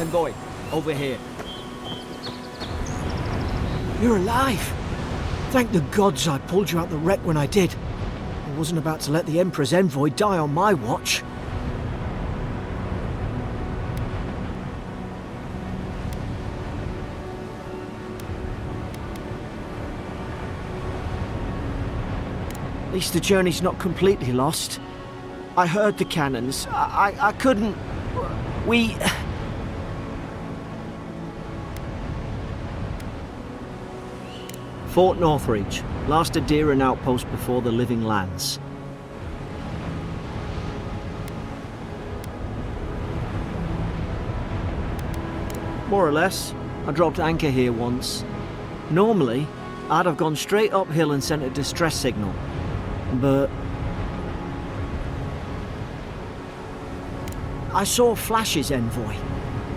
Envoy, over here. You're alive! Thank the gods I pulled you out the wreck when I did. I wasn't about to let the Emperor's envoy die on my watch. At least the journey's not completely lost. I heard the cannons. I couldn't... We... Fort Northreach. Last Adira outpost before the Living Lands. More or less. I dropped anchor here once. Normally, I'd have gone straight uphill and sent a distress signal. But... I saw flashes, Envoy.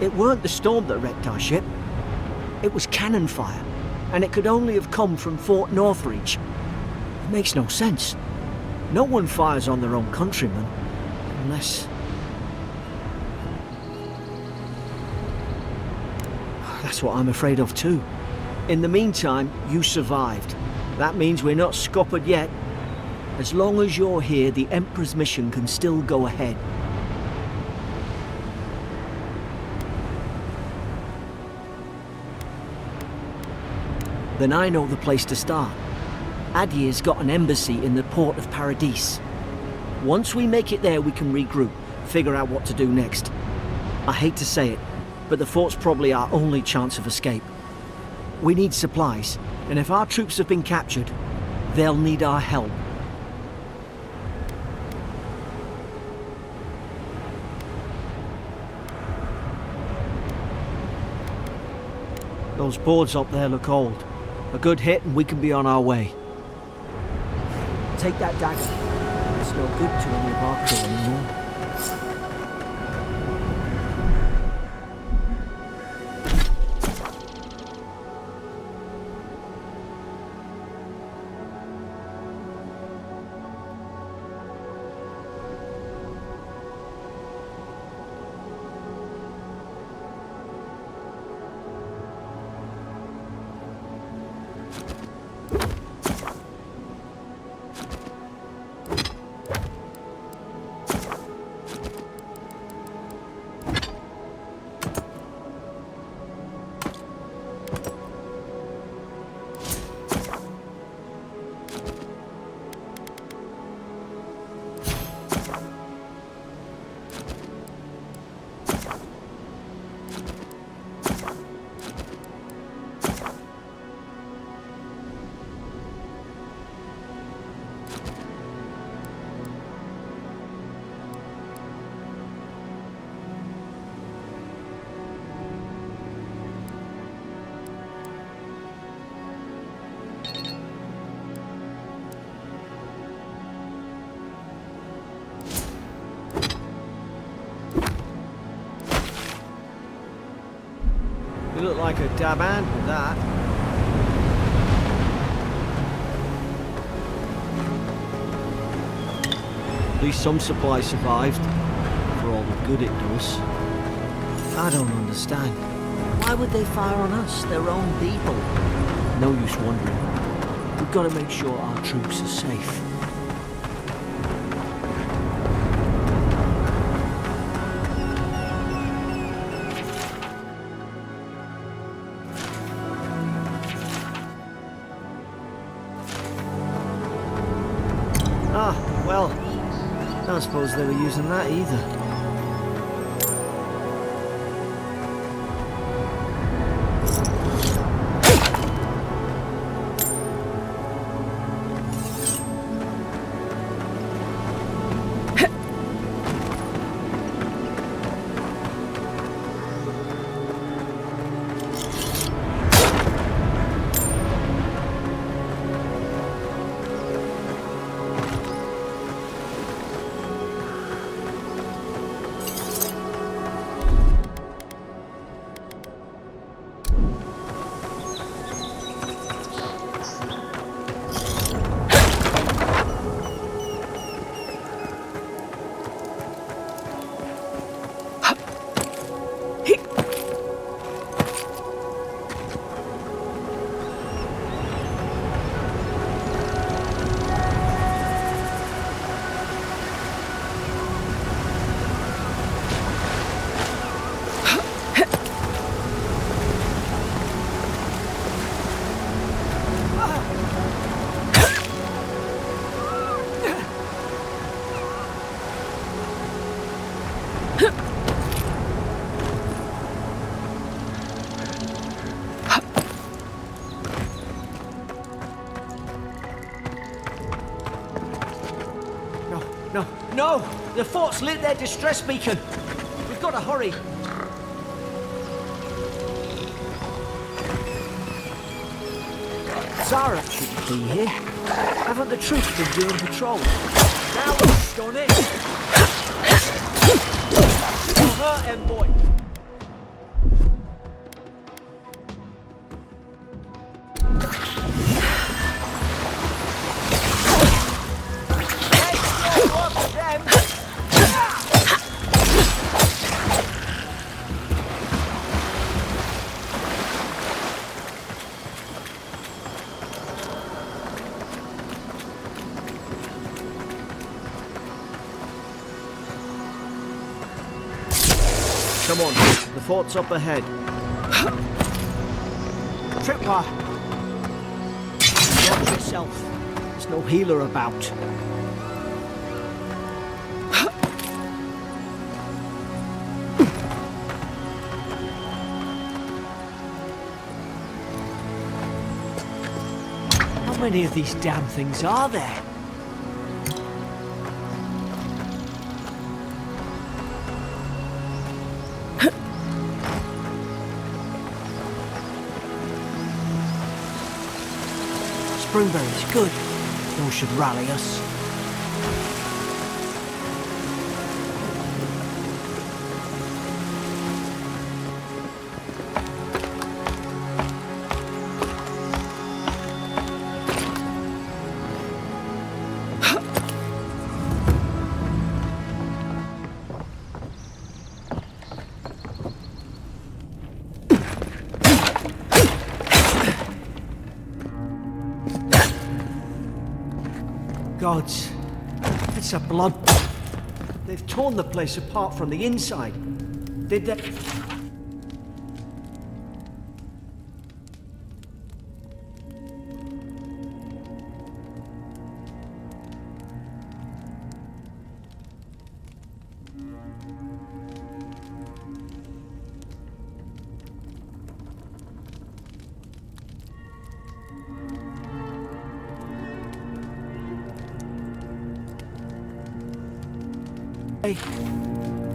It weren't the storm that wrecked our ship. It was cannon fire, and it could only have come from Fort Northreach. It makes no sense. No one fires on their own countrymen, unless... That's what I'm afraid of too. In the meantime, you survived. That means we're not scuppered yet. As long as you're here, the Emperor's mission can still go ahead. Then I know the place to start. Adir's got an embassy in the port of Paradis. Once we make it there, we can regroup, figure out what to do next. I hate to say it, but the fort's probably our only chance of escape. We need supplies, and if our troops have been captured, they'll need our help. Those boards up there look old. A good hit and we can be on our way. Take that dagger. It's no good to any of our crew anymore. You look like a dab hand with that. At least some supplies survived, for all the good it does. I don't understand. Why would they fire on us, their own people? No use wondering. We've got to make sure our troops are safe. Ah, well, I don't suppose they were using that either. The fort's lit their distress beacon. We've got to hurry. Zara shouldn't be here. Haven't the troops been doing patrol? Now we've gone in. Kill her, envoy. Come on, the fort's up ahead. Tripper! Watch yourself. There's no healer about. How many of these damn things are there? Springberry's good. Those should rally us. Gods, it's a blood. They've torn the place apart from the inside. Did they?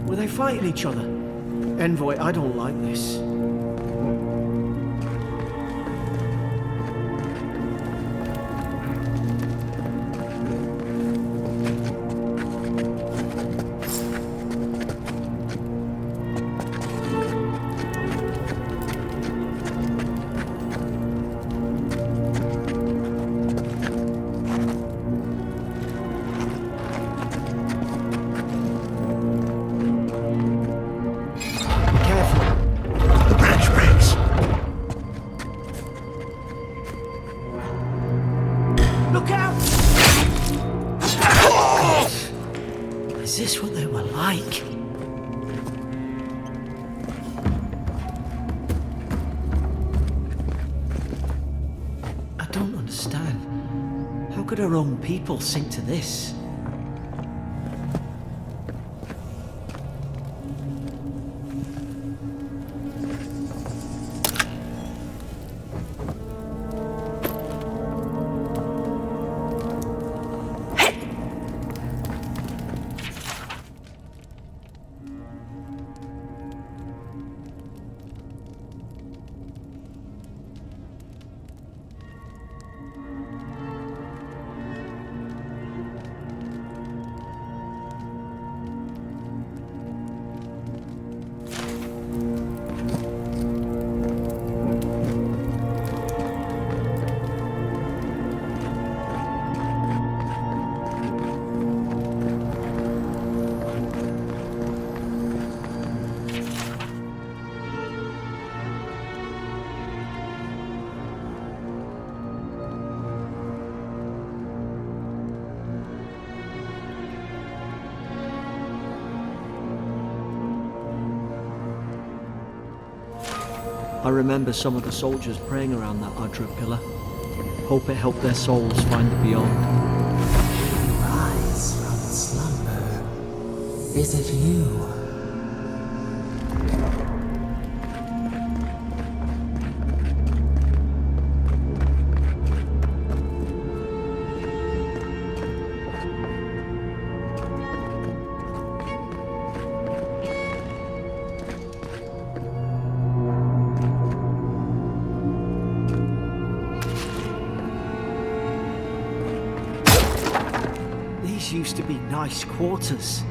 Were they fighting each other? Envoy, I don't like this. Look out! Is this what they were like? I don't understand. How could our own people sink to this? I remember some of the soldiers praying around that Adra pillar. Hope it helped their souls find the beyond. Rise from slumber. Is it you? used to be nice quarters.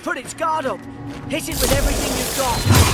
Put its guard up! Hit it with everything you've got!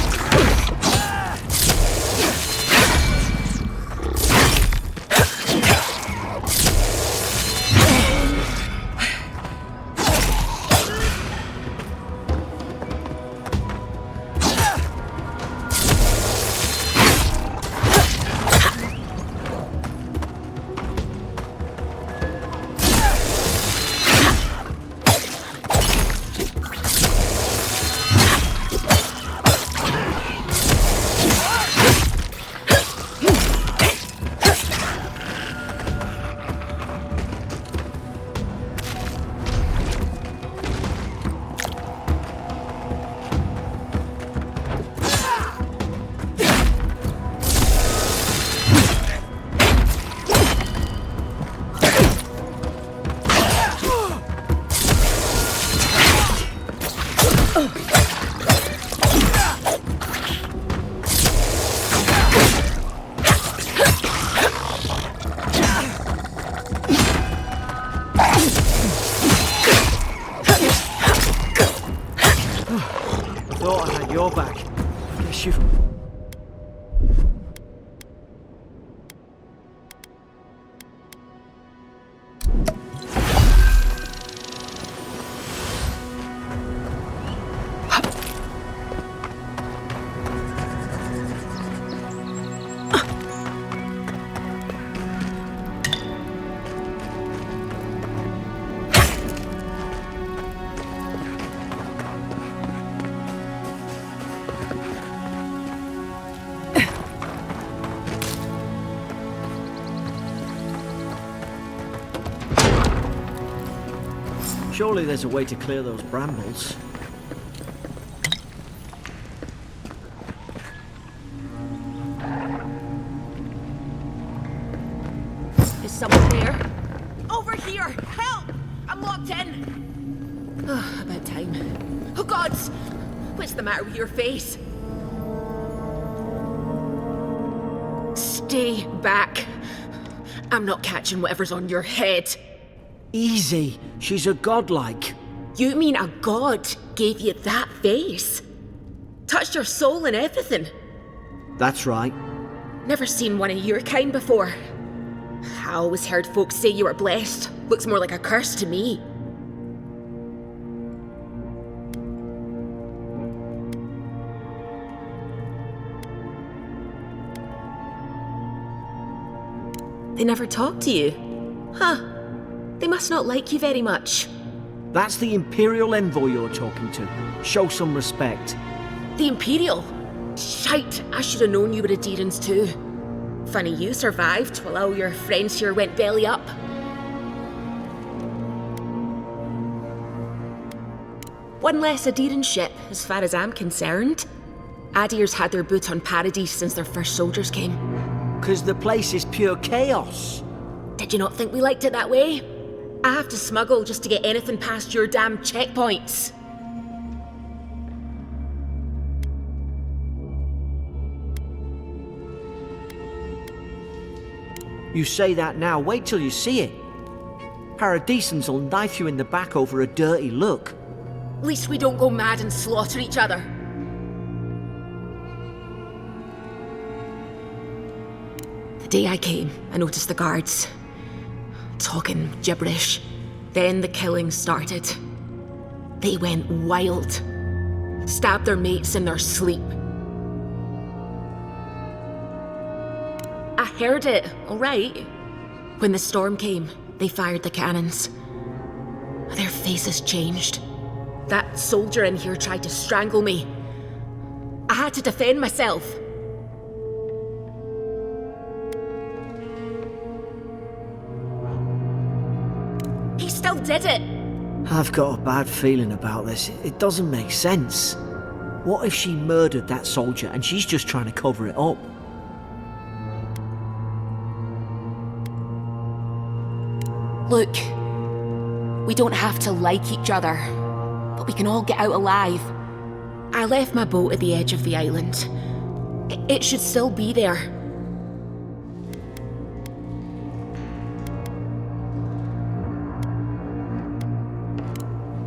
Thought I had your back. Guess you... Surely there's a way to clear those brambles. Is someone there? Over here! Help! I'm locked in! Oh, about time. Oh, gods! What's the matter with your face? Stay back. I'm not catching whatever's on your head. Easy. She's a godlike. You mean a god gave you that face? Touched your soul and everything? That's right. Never seen one of your kind before. I always heard folks say you were blessed. Looks more like a curse to me. They never talk to you? Huh. They must not like you very much. That's the Imperial envoy you're talking to. Show some respect. The Imperial? Shite, I should have known you were Adherents too. Funny you survived while all your friends here went belly up. One less Adherent ship, as far as I'm concerned. Adir's had their boot on Paradise since their first soldiers came. 'Cause the place is pure chaos. Did you not think we liked it that way? I have to smuggle just to get anything past your damn checkpoints. You say that now, wait till you see it. Paradisans will knife you in the back over a dirty look. At least we don't go mad and slaughter each other. The day I came, I noticed the guards talking gibberish. Then the killing started. They went wild. Stabbed their mates in their sleep. I heard it, all right. When the storm came, they fired the cannons. Their faces changed. That soldier in here tried to strangle me. I had to defend myself. He still did it. I've got a bad feeling about this. It doesn't make sense. What if she murdered that soldier and she's just trying to cover it up? Look, we don't have to like each other, but we can all get out alive. I left my boat at the edge of the island. It should still be there.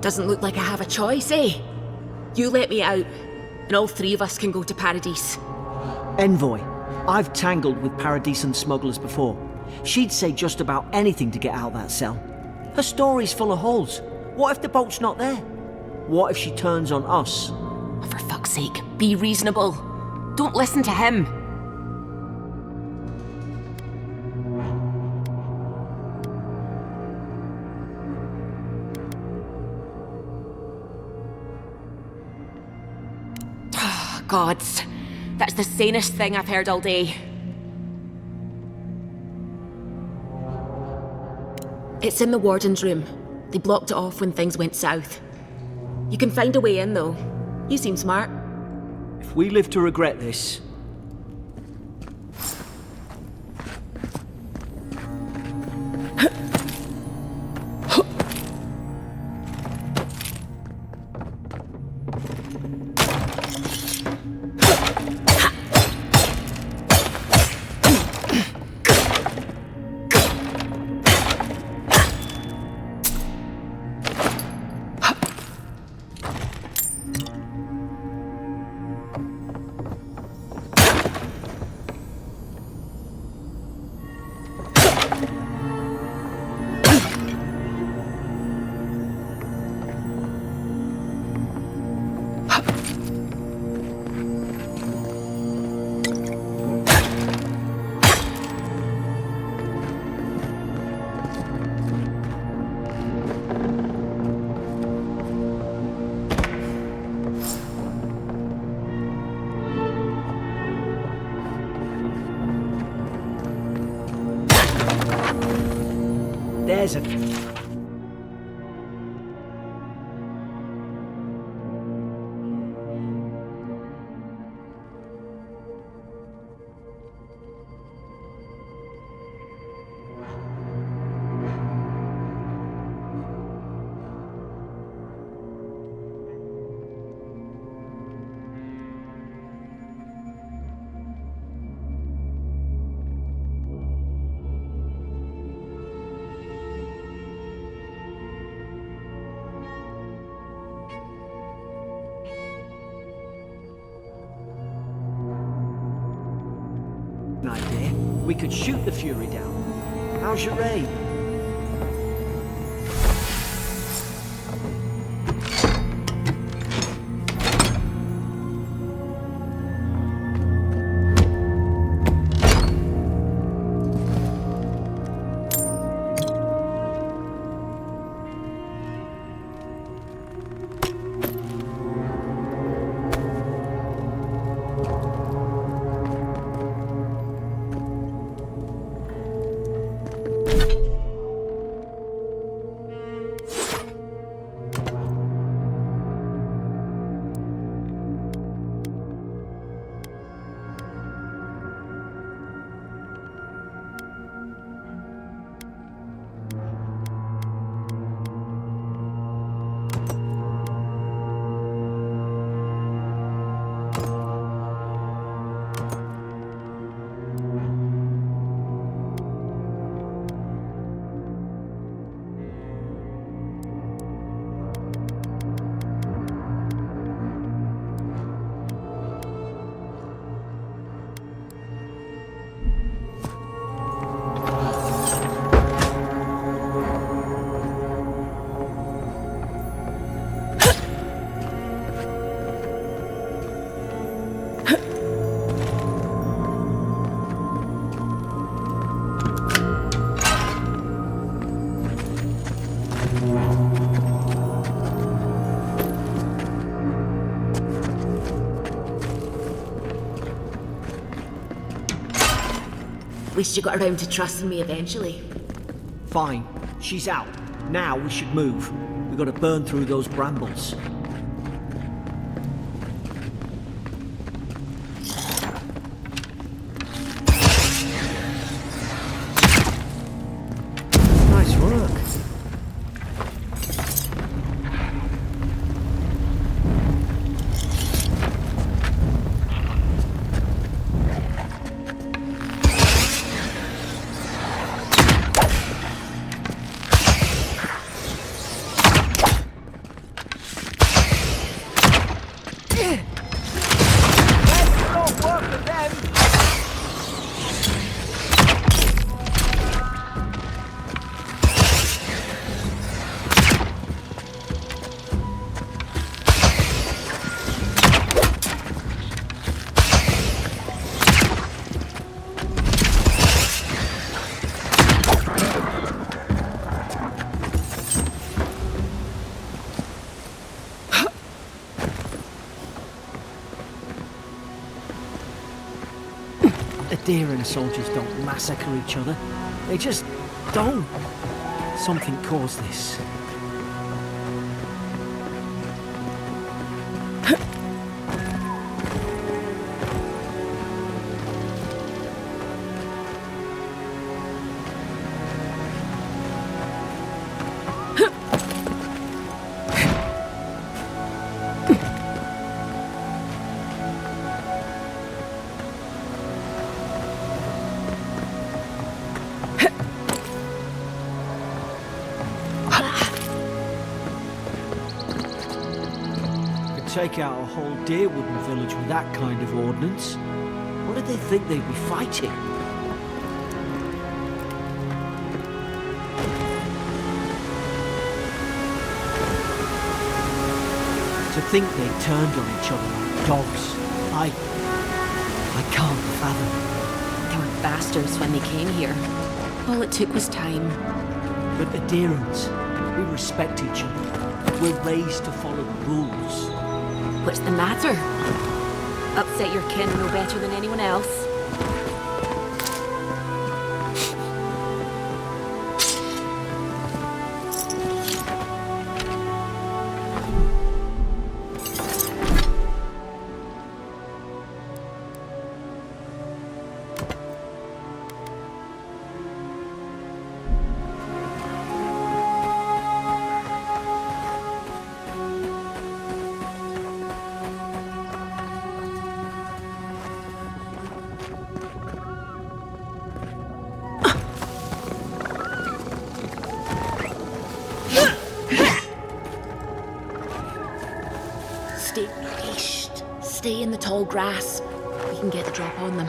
Doesn't look like I have a choice, eh? You let me out, and all three of us can go to Paradise. Envoy, I've tangled with Paradisan smugglers before. She'd say just about anything to get out that cell. Her story's full of holes. What if the boat's not there? What if she turns on us? For fuck's sake, be reasonable. Don't listen to him. Oh, gods. That's the sanest thing I've heard all day. It's in the warden's room. They blocked it off when things went south. You can find a way in, though. You seem smart. If we live to regret this... There's a... idea. We could shoot the Fury down. How's your aim? At least you got around to trusting me eventually. Fine. She's out. Now we should move. We've got to burn through those brambles. Nice work. Adherent soldiers don't massacre each other. They just don't. Something caused this. Take out a whole deer-wooden village with that kind of ordnance. What did they think they'd be fighting? To think they turned on each other like dogs. I can't fathom. They were bastards when they came here. All it took was time. But adherents, we respect each other. We're raised to follow the rules. What's the matter? Upset your kin no better than anyone else? Stay in the tall grass. We can get the drop on them.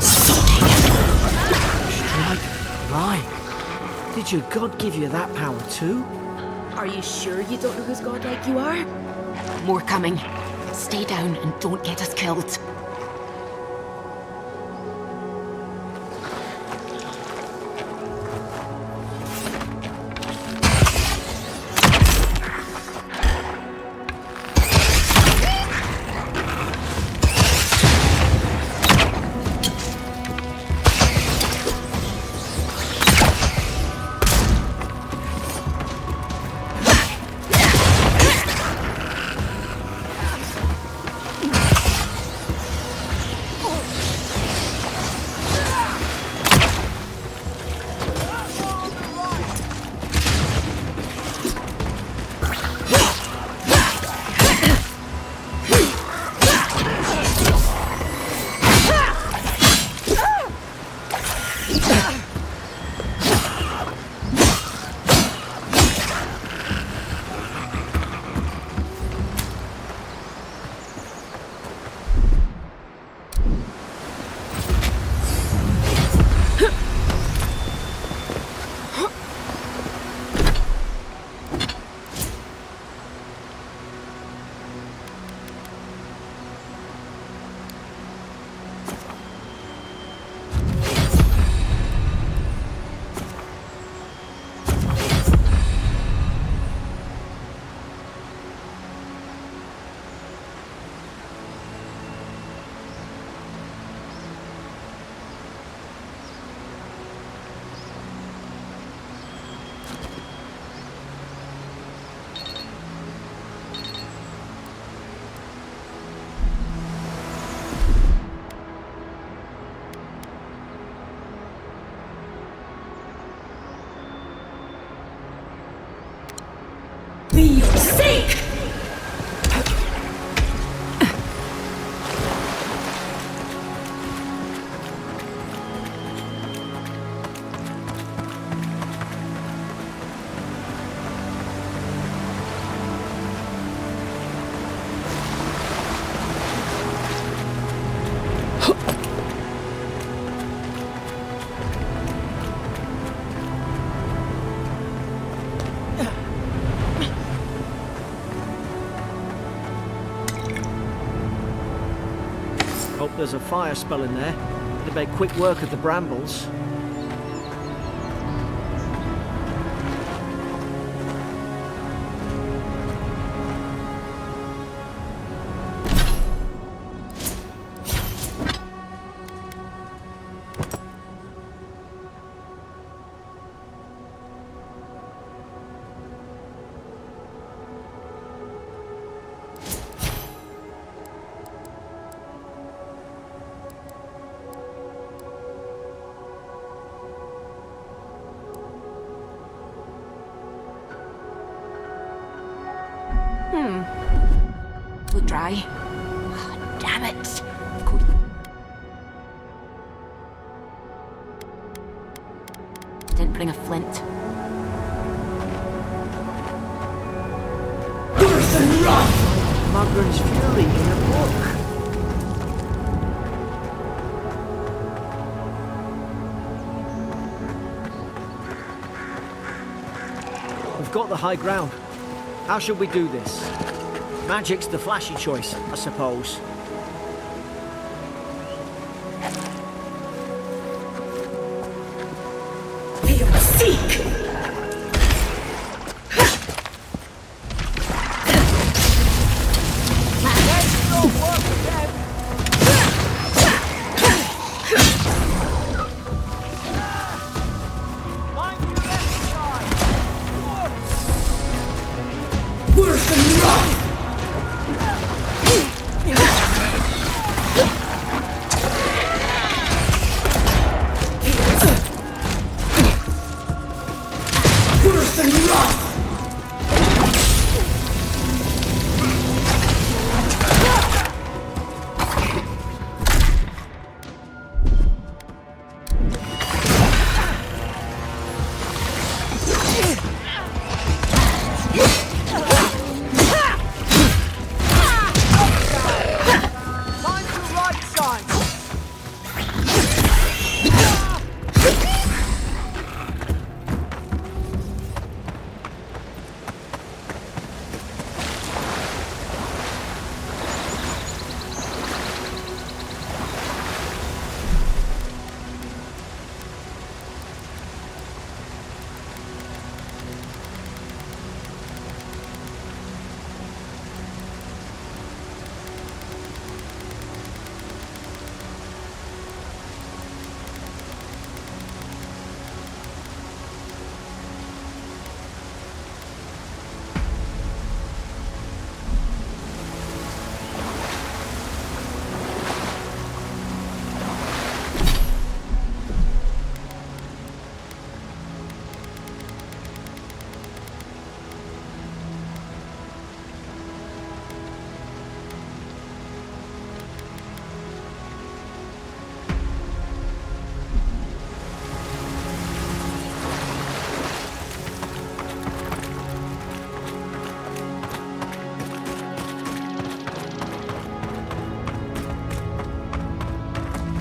Strike right. Did your god give you that power too? Are you sure you don't know whose godlike you are? More coming. Stay down and don't get us killed. There's a fire spell in there. It'd make quick work of the brambles. Look dry. Oh, damn it. Didn't bring a flint. Magran's Fury in a book. We've got the high ground. How should we do this? Magic's the flashy choice, I suppose. Seek!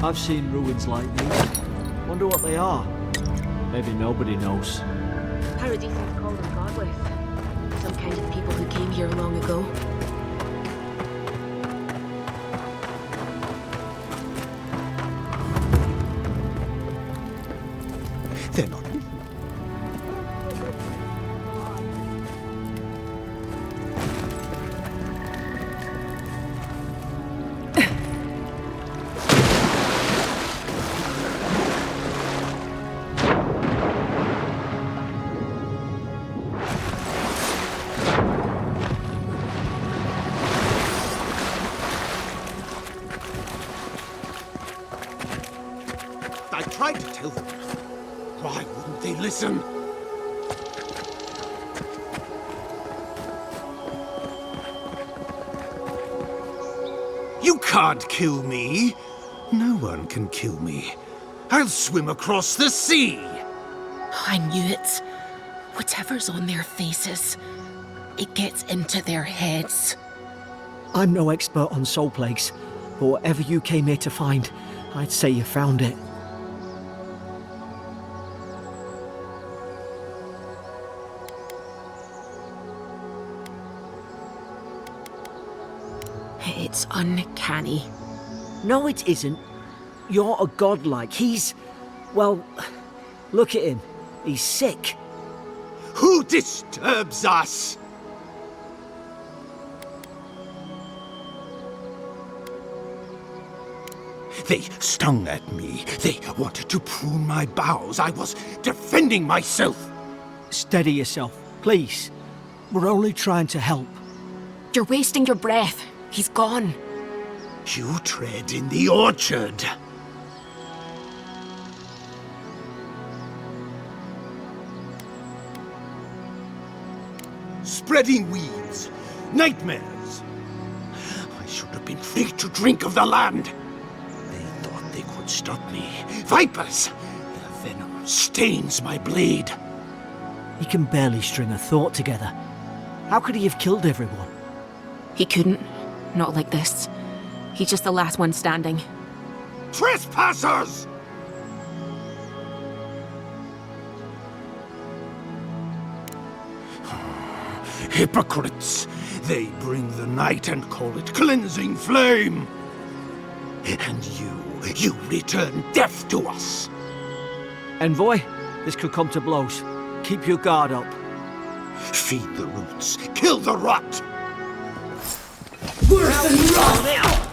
I've seen ruins like these. Wonder what they are. Maybe nobody knows. Paradisans call them godless. Some kind of people who came here long ago. They're not. I tried to tell them. Why wouldn't they listen? You can't kill me. No one can kill me. I'll swim across the sea. I knew it. Whatever's on their faces, it gets into their heads. I'm no expert on soul plagues, but whatever you came here to find, I'd say you found it. It's uncanny. No, it isn't. You're a godlike. He's... well, look at him. He's sick. Who disturbs us? They stung at me. They wanted to prune my boughs. I was defending myself. Steady yourself, please. We're only trying to help. You're wasting your breath. He's gone. You tread in the orchard. Spreading weeds. Nightmares. I should have been free to drink of the land. They thought they could stop me. Vipers! Their venom stains my blade. He can barely string a thought together. How could he have killed everyone? He couldn't. Not like this. He's just the last one standing. Trespassers! Hypocrites! They bring the night and call it cleansing flame! And you return death to us! Envoy, this could come to blows. Keep your guard up. Feed the roots, kill the rot! Worse than rot!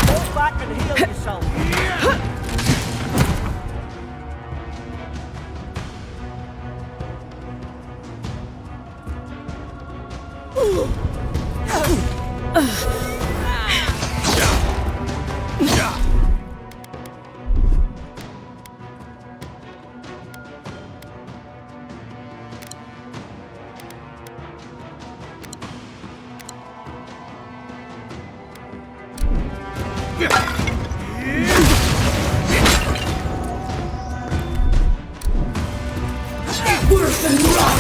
Hold back and heal yourself. Worse than rot!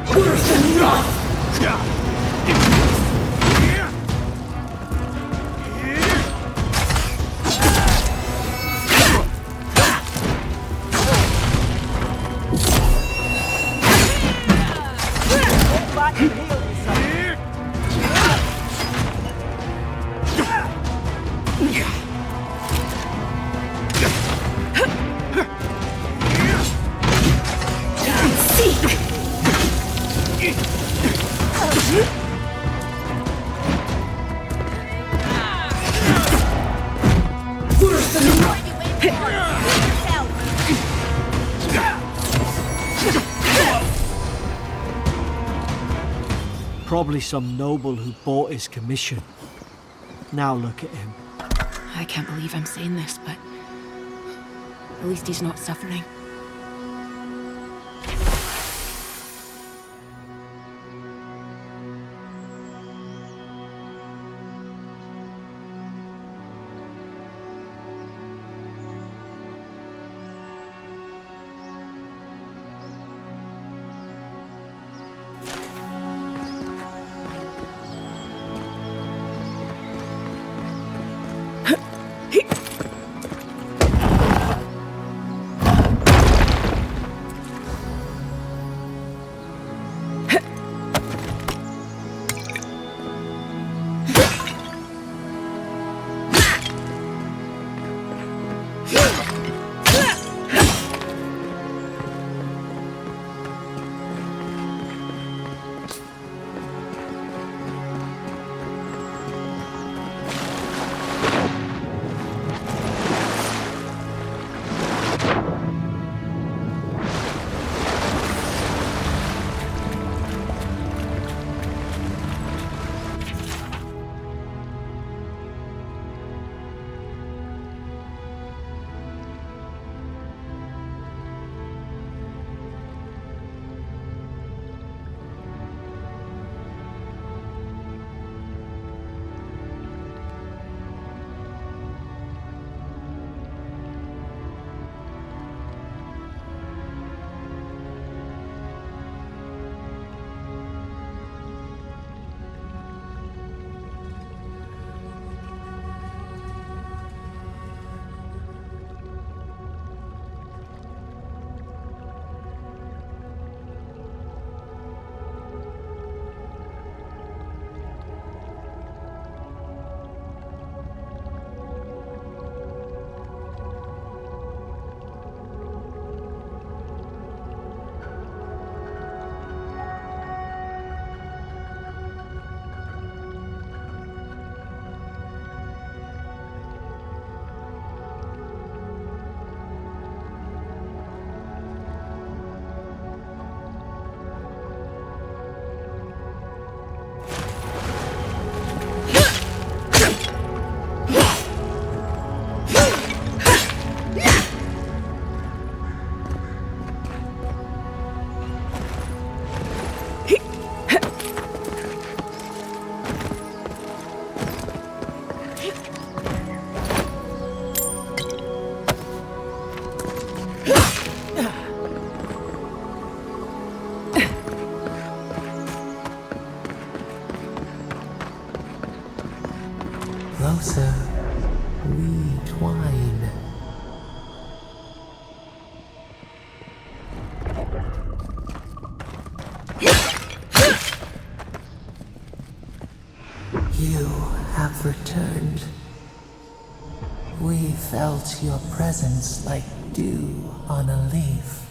Worse than rot! Hold back and heal yourself. Worse than rot! Probably some noble who bought his commission. Now look at him. I can't believe I'm saying this, but at least he's not suffering. Closer, we twine. You have returned. We felt your presence like dew on a leaf.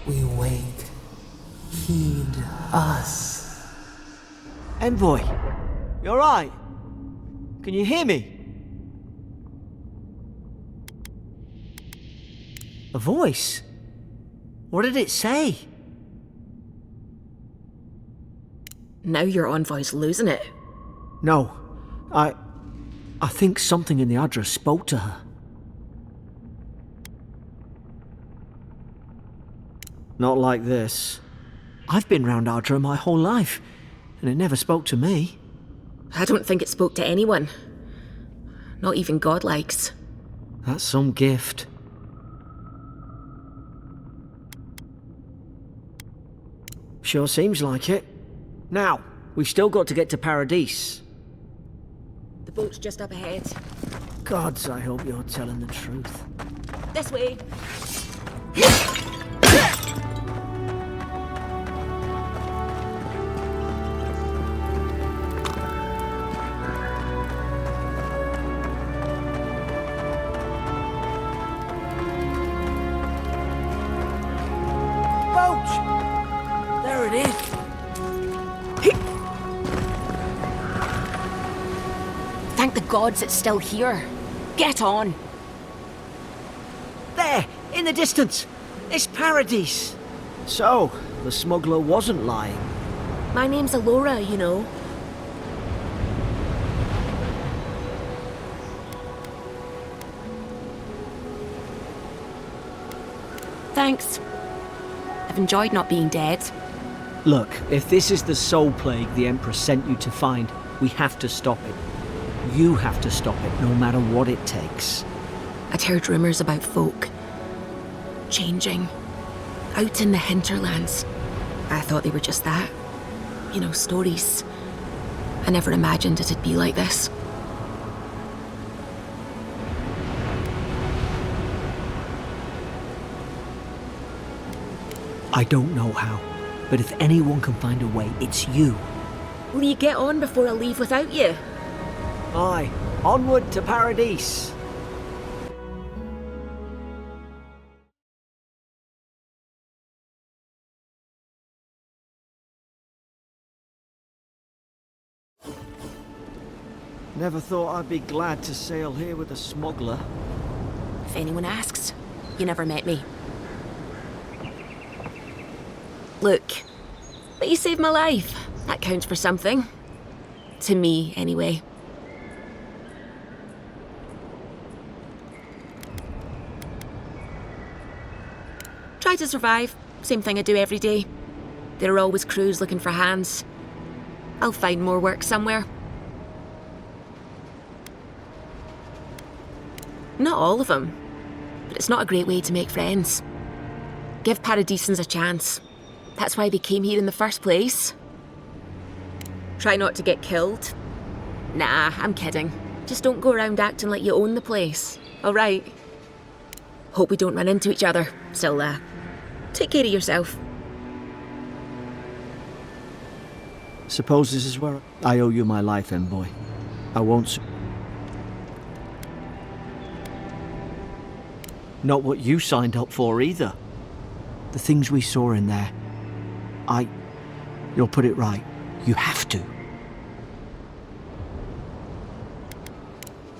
We wake. Heed us. Envoy, you alright? Can you hear me? A voice? What did it say? Now your envoy's losing it. No, I think something in the address spoke to her. Not like this. I've been round Ardra my whole life, and it never spoke to me. I don't think it spoke to anyone. Not even godlikes. That's some gift. Sure seems like it. Now, we've still got to get to Paradise. The boat's just up ahead. Gods, I hope you're telling the truth. This way. Boat! There it is. Thank the gods it's still here. Get on. There, in the distance. It's Paradise. So, the smuggler wasn't lying. My name's Alora, you know. Thanks. I've enjoyed not being dead. Look, if this is the soul plague the Emperor sent you to find, we have to stop it. You have to stop it, no matter what it takes. I'd heard rumours about folk changing out in the hinterlands. I thought they were just that. You know, stories. I never imagined it'd be like this. I don't know how, but if anyone can find a way, it's you. Will you get on before I leave without you? Aye, onward to Paradise. Never thought I'd be glad to sail here with a smuggler. If anyone asks, you never met me. Look, but you saved my life. That counts for something. To me, anyway. Try to survive. Same thing I do every day. There are always crews looking for hands. I'll find more work somewhere. Not all of them, but it's not a great way to make friends. Give Paradisans a chance. That's why they came here in the first place. Try not to get killed. Nah, I'm kidding. Just don't go around acting like you own the place, alright? Hope we don't run into each other, so take care of yourself. Suppose this is where I owe you my life, Envoy. I won't... Not what you signed up for either. The things we saw in there. You'll put it right. You have to.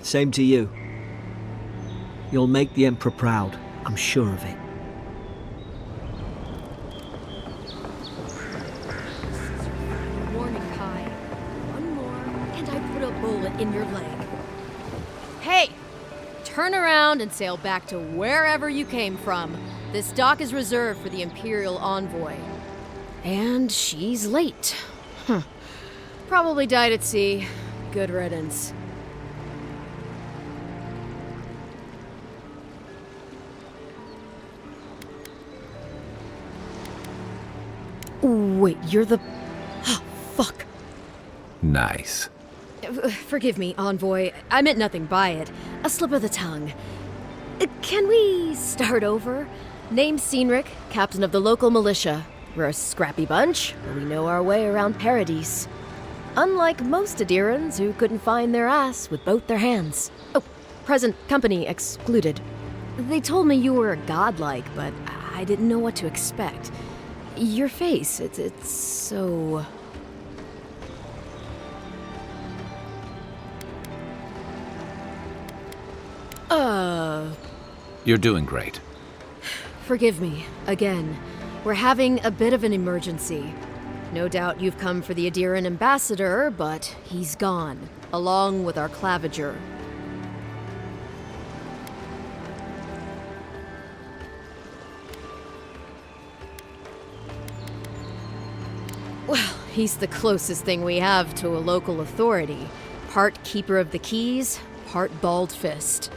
Same to you. You'll make the Emperor proud. I'm sure of it. Warning, Kai. One more, and I put a bullet in your leg. Hey! Turn around and sail back to wherever you came from. This dock is reserved for the Imperial Envoy. And she's late. Probably died at sea. Good riddance. Wait, you're the... Fuck. Nice. Forgive me, Envoy. I meant nothing by it. A slip of the tongue. Can we start over? Name's Cynric, captain of the local militia. We're a scrappy bunch, but we know our way around Paradise. Unlike most Adirans who couldn't find their ass with both their hands. Oh, present company excluded. They told me you were godlike, but I didn't know what to expect. Your face, it's so... You're doing great. Forgive me, again. We're having a bit of an emergency. No doubt you've come for the Adiran ambassador, but he's gone, along with our claviger. Well, he's the closest thing we have to a local authority. Part keeper of the keys, part bald fist.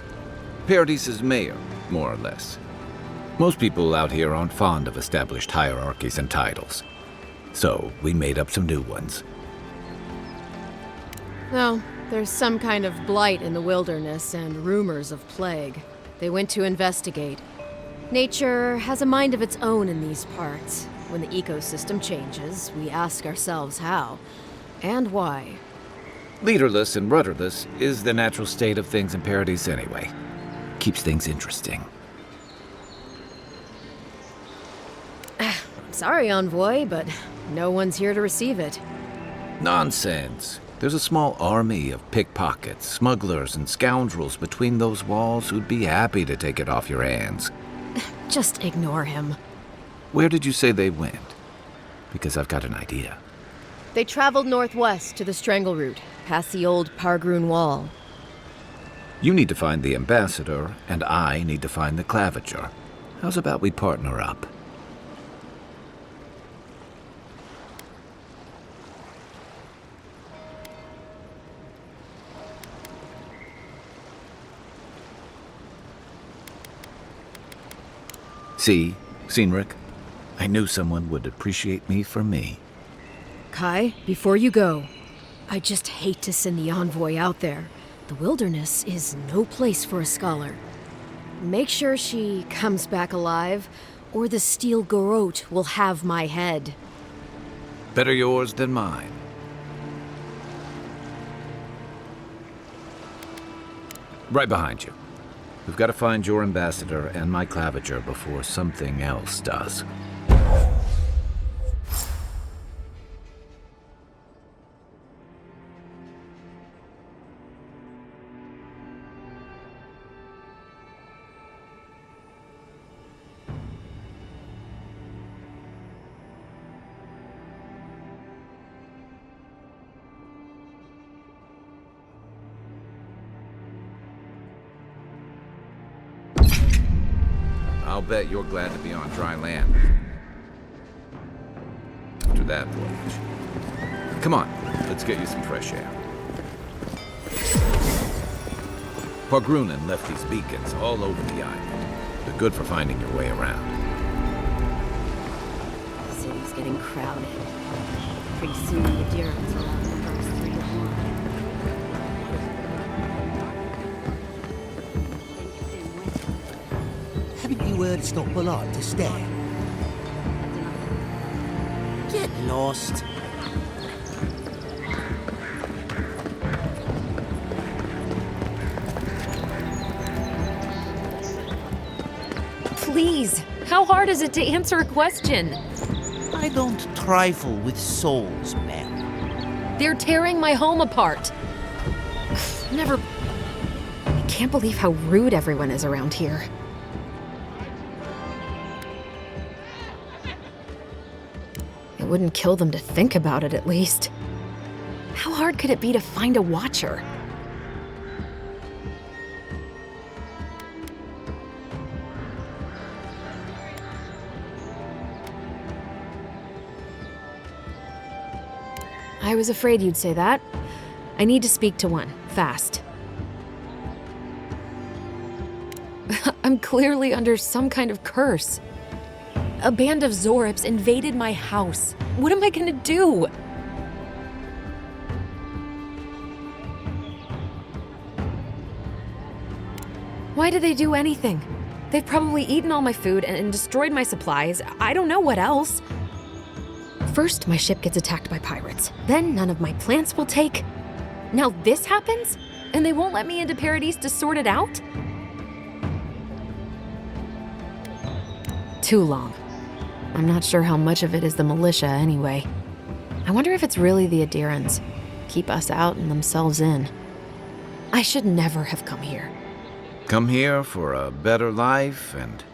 Paradise's mayor, more or less. Most people out here aren't fond of established hierarchies and titles. So, we made up some new ones. Well, there's some kind of blight in the wilderness and rumors of plague. They went to investigate. Nature has a mind of its own in these parts. When the ecosystem changes, we ask ourselves how and why. Leaderless and rudderless is the natural state of things in Paradise anyway. Keeps things interesting. Sorry, Envoy, but no one's here to receive it. Nonsense. There's a small army of pickpockets, smugglers, and scoundrels between those walls who'd be happy to take it off your hands. Just ignore him. Where did you say they went? Because I've got an idea. They traveled northwest to the Strangle Route, past the old Pargroon Wall. You need to find the ambassador, and I need to find the claviger. How's about we partner up? See, Cynric, I knew someone would appreciate me for me. Kai, before you go, I just hate to send the Envoy out there. The wilderness is no place for a scholar. Make sure she comes back alive, or the Steel Garrote will have my head. Better yours than mine. Right behind you. We've got to find your ambassador and my claviger before something else does. I'll bet you're glad to be on dry land after that voyage. Come on, let's get you some fresh air. Pargrunen left these beacons all over the island. They're good for finding your way around. The city's getting crowded. Pretty soon the Adirans will have the first 3 to 1. Haven't you heard it's not polite to stare? Get lost. Please, how hard is it to answer a question? I don't trifle with souls, man. They're tearing my home apart. Never... I can't believe how rude everyone is around here. It wouldn't kill them to think about it, at least. How hard could it be to find a watcher? I was afraid you'd say that. I need to speak to one, fast. I'm clearly under some kind of curse. A band of Zorips invaded my house. What am I gonna do? Why did they do anything? They've probably eaten all my food and destroyed my supplies. I don't know what else. First, my ship gets attacked by pirates. Then none of my plants will take. Now this happens? And they won't let me into Paradise to sort it out? Too long. I'm not sure how much of it is the militia anyway. I wonder if it's really the Adirans. Keep us out and themselves in. I should never have come here. Come here for a better life and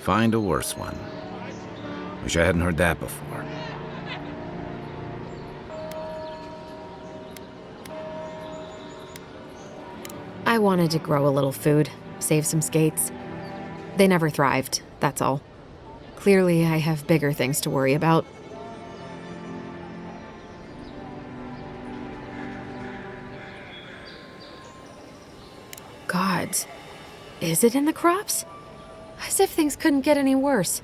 find a worse one. Wish I hadn't heard that before. I wanted to grow a little food, save some skates. They never thrived, that's all. Clearly, I have bigger things to worry about. Gods, is it in the crops? As if things couldn't get any worse.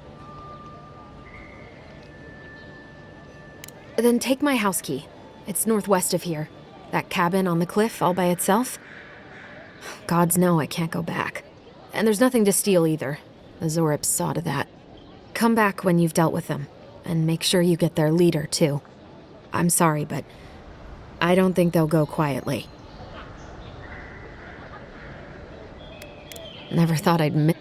Then take my house key. It's northwest of here. That cabin on the cliff all by itself. Gods know I can't go back. And there's nothing to steal either. The Zoribs saw to that. Come back when you've dealt with them, and make sure you get their leader, too. I'm sorry, but I don't think they'll go quietly. Never thought I'd miss.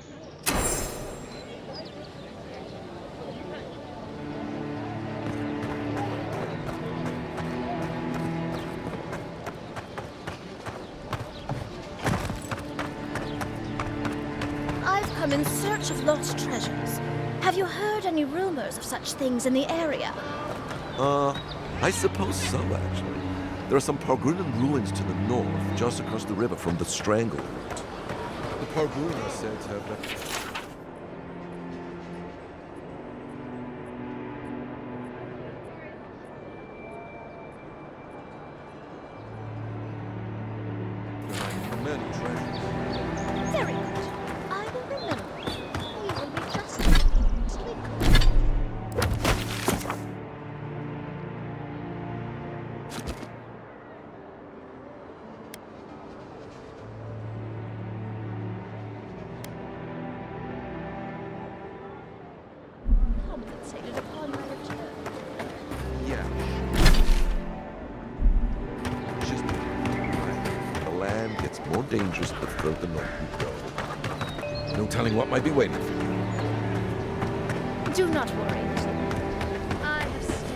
I've come in search of lost treasures. Have you heard any rumors of such things in the area? I suppose so, actually. There are some Pargrunan ruins to the north, just across the river from the Strangle route. The Pargruna are said to have left... many treasures. Very good. I will remember. We will be just as we go. Compensated upon my return. Yeah. Just... the land gets more dangerous the further north you go. No telling what might be waiting for you. Do not worry. I have stayed.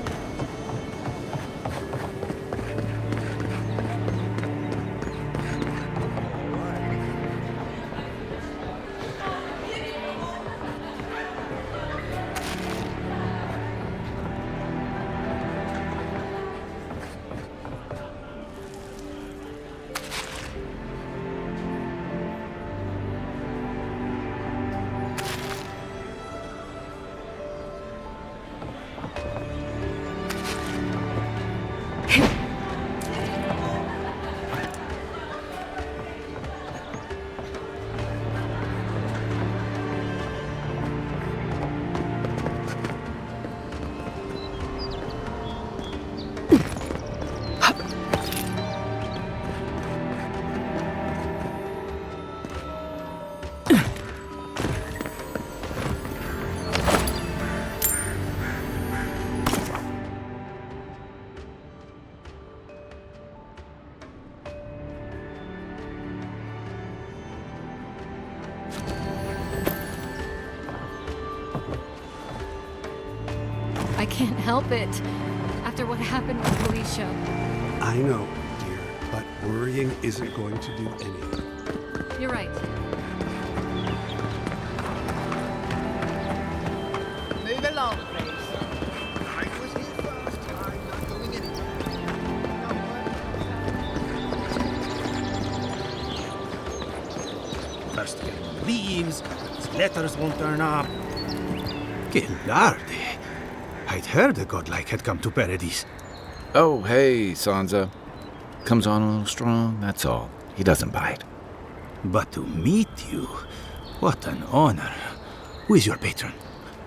I can't help it. After what happened with Felicia. I know, dear, but worrying isn't going to do anything. You're right. Move along, please. I was here first. I'm not going anywhere. First getting leaves, his letters won't turn up. Gillardi. I'd heard the godlike had come to Paradise. Oh, hey, Sansa. Comes on a little strong, that's all. He doesn't bite. But to meet you, what an honor. Who is your patron?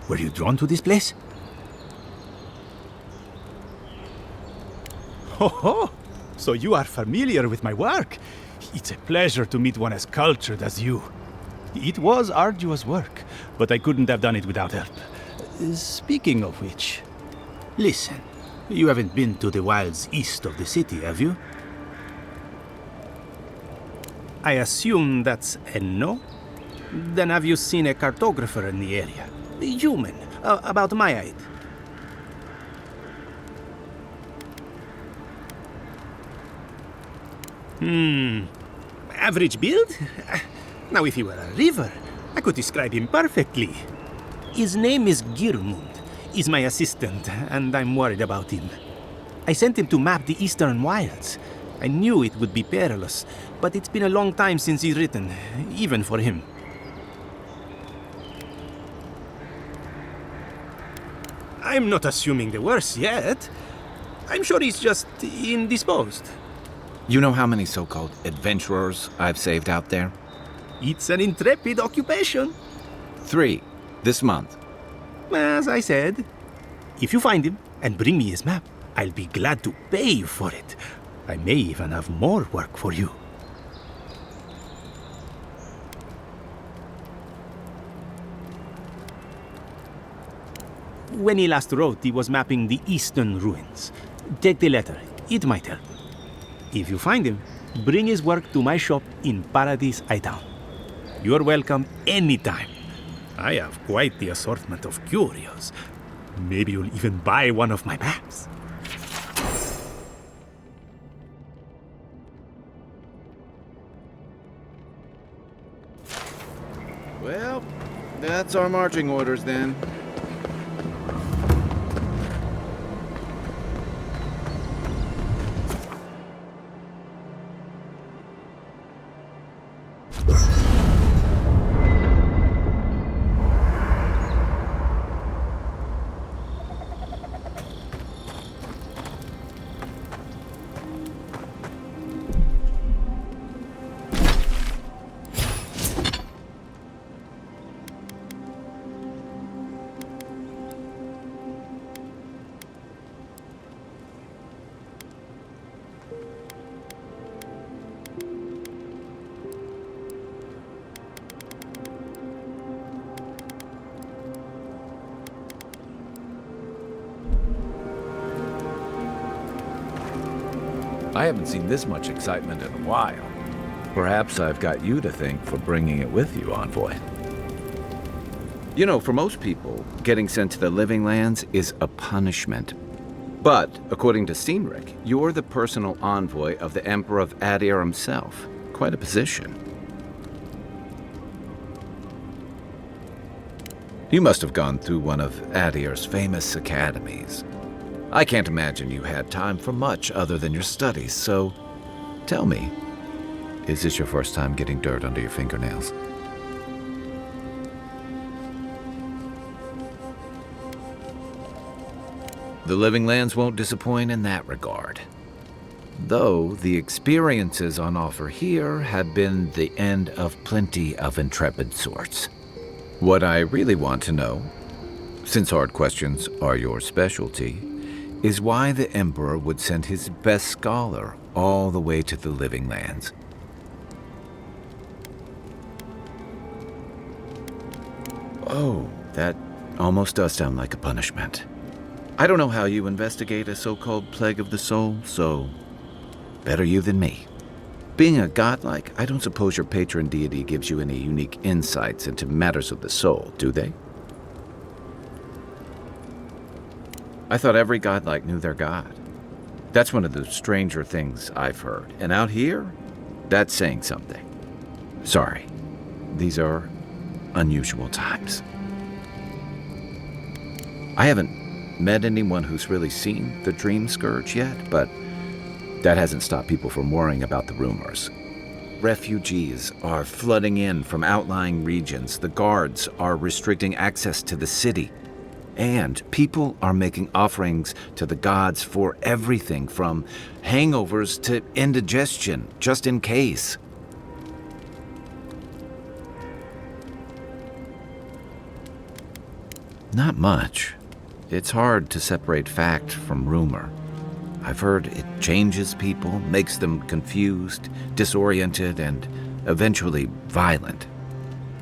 Were you drawn to this place? Ho ho! So you are familiar with my work? It's a pleasure to meet one as cultured as you. It was arduous work, but I couldn't have done it without help. Speaking of which, listen, you haven't been to the wilds east of the city, have you? I assume that's a no? Then have you seen a cartographer in the area? A human, about my height. Average build? Now if he were a river, I could describe him perfectly. His name is Girmund. He's my assistant, and I'm worried about him. I sent him to map the eastern wilds. I knew it would be perilous, but it's been a long time since he's written, even for him. I'm not assuming the worst yet. I'm sure he's just indisposed. You know how many so-called adventurers I've saved out there? It's an intrepid occupation. 3 this month. As I said, if you find him and bring me his map, I'll be glad to pay you for it. I may even have more work for you. When he last wrote, he was mapping the eastern ruins. Take the letter. It might help. If you find him, bring his work to my shop in Paradise Town. You're welcome anytime. I have quite the assortment of curios. Maybe you'll even buy one of my maps. Well, that's our marching orders then. I haven't seen this much excitement in a while. Perhaps I've got you to thank for bringing it with you, Envoy. You know, for most people, getting sent to the Living Lands is a punishment. But, according to Cynric, you're the personal envoy of the Emperor of Adir himself. Quite a position. You must have gone through one of Adir's famous academies. I can't imagine you had time for much other than your studies, so tell me, is this your first time getting dirt under your fingernails? The Living Lands won't disappoint in that regard. Though the experiences on offer here have been the end of plenty of intrepid sorts. What I really want to know, since hard questions are your specialty, is why the Emperor would send his best scholar all the way to the Living Lands. Oh, that almost does sound like a punishment. I don't know how you investigate a so-called plague of the soul, so better you than me. Being a godlike, I don't suppose your patron deity gives you any unique insights into matters of the soul, do they? I thought every godlike knew their god. That's one of the stranger things I've heard. And out here, that's saying something. Sorry, these are unusual times. I haven't met anyone who's really seen the Dream Scourge yet, but that hasn't stopped people from worrying about the rumors. Refugees are flooding in from outlying regions. The guards are restricting access to the city. And people are making offerings to the gods for everything from hangovers to indigestion, just in case. Not much. It's hard to separate fact from rumor. I've heard it changes people, makes them confused, disoriented, and eventually violent.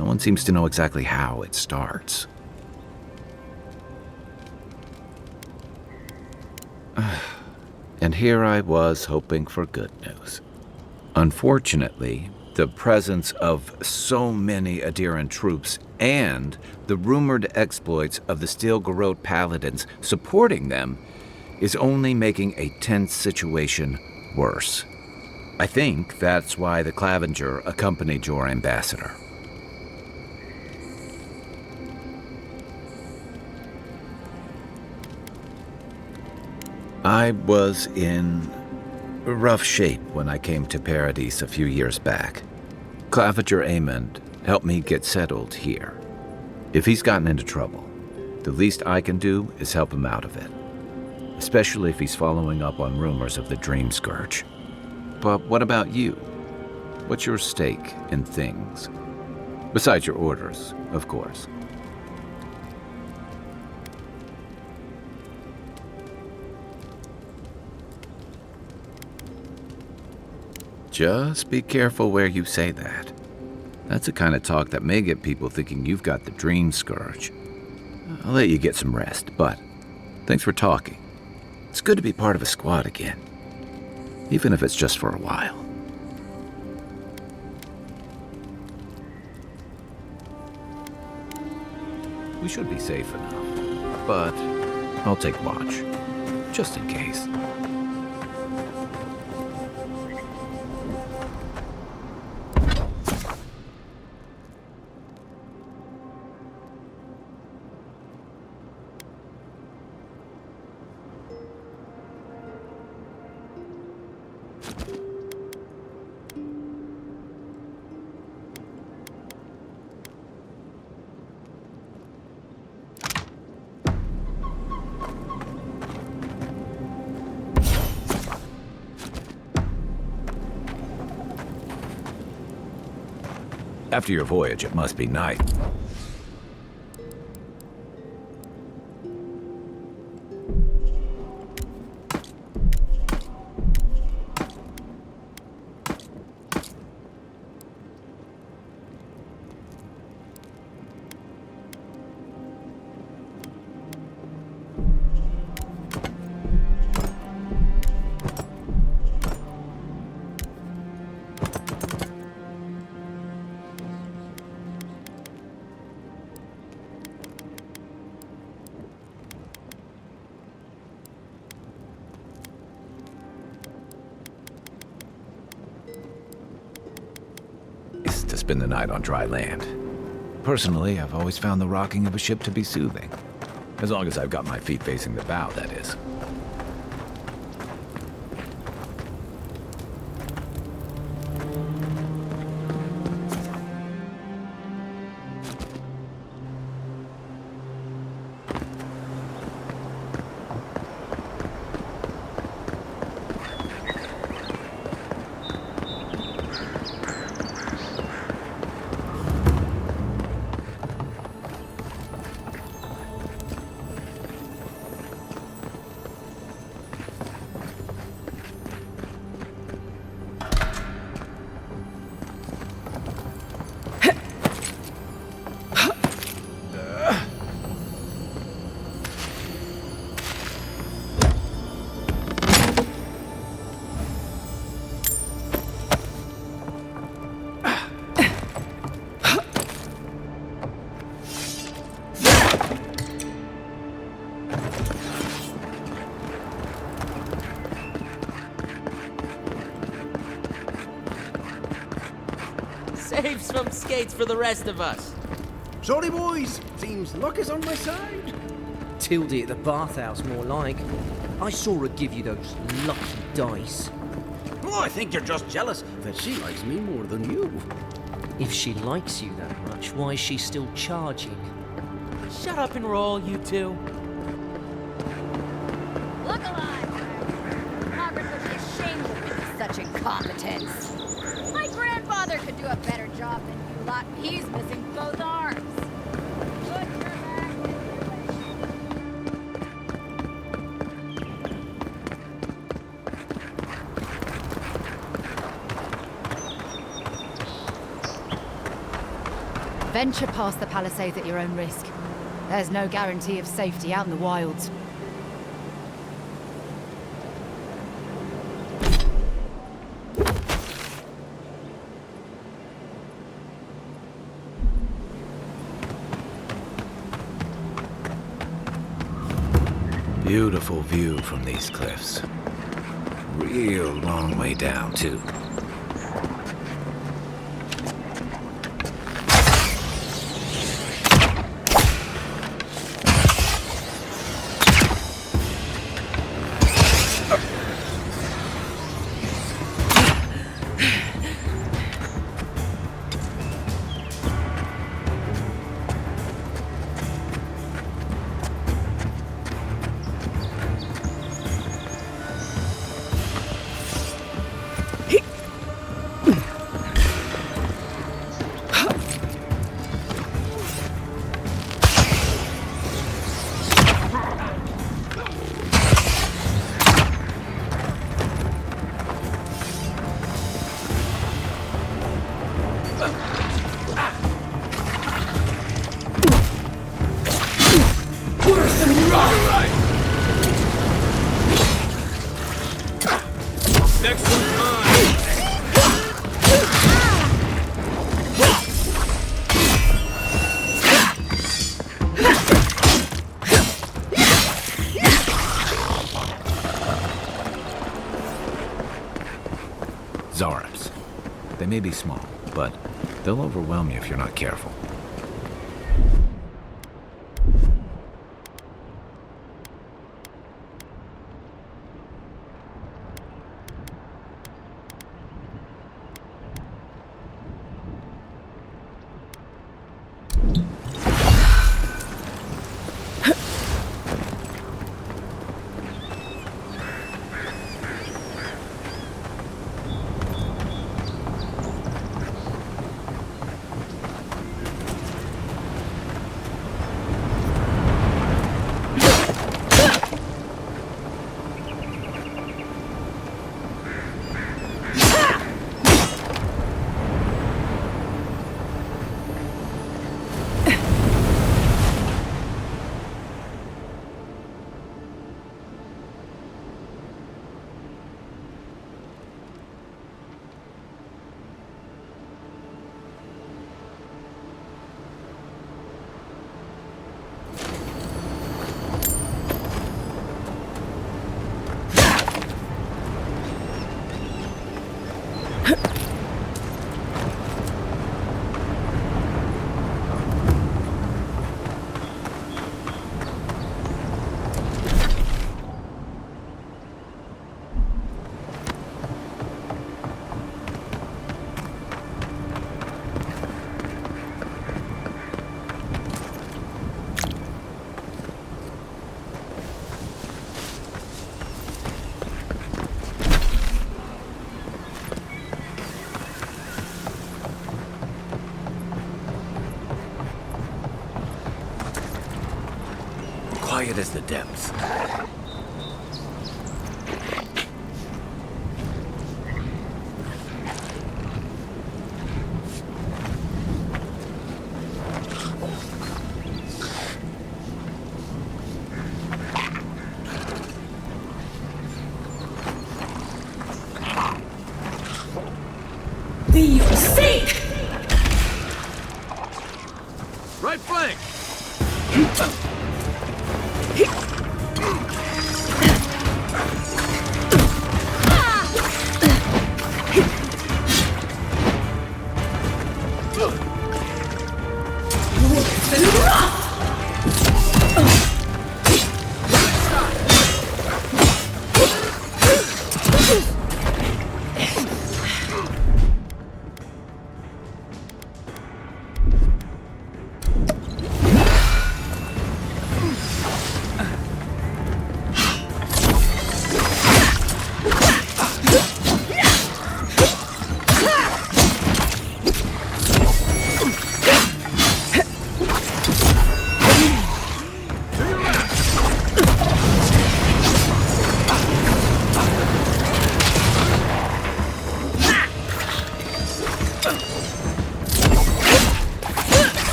no one seems to know exactly how it starts. And here I was hoping for good news. Unfortunately, the presence of so many Adiran troops and the rumored exploits of the Steel Garrote paladins supporting them is only making a tense situation worse. I think that's why the Clavenger accompanied your ambassador. I was in rough shape when I came to Paradise a few years back. Clavenger Amond helped me get settled here. If he's gotten into trouble, the least I can do is help him out of it. Especially if he's following up on rumors of the Dream Scourge. But what about you? What's your stake in things? Besides your orders, of course. Just be careful where you say that. That's the kind of talk that may get people thinking you've got the Dream Scourge. I'll let you get some rest, but thanks for talking. It's good to be part of a squad again, even if it's just for a while. We should be safe enough, but I'll take watch, just in case. After your voyage, it must be night. To spend the night on dry land. Personally, I've always found the rocking of a ship to be soothing. As long as I've got my feet facing the bow, that is. Save some skates for the rest of us. Sorry, boys. Seems luck is on my side. Tildy at the bathhouse, more like. I saw her give you those lucky dice. Oh, I think you're just jealous that she likes me more than you. If she likes you that much, why is she still charging? Shut up and roll, you two. Look alive! Margaret would be ashamed of me with such incompetence. My grandfather could do a better job than you lot. He's missing both arms. Put your back in venture past the palisades at your own risk. There's no guarantee of safety out in the wilds. Beautiful view from these cliffs. Real long way down, too. Zarps. They may be small, but they'll overwhelm you if you're not careful. Quiet as the depths. Be safe! Right flank!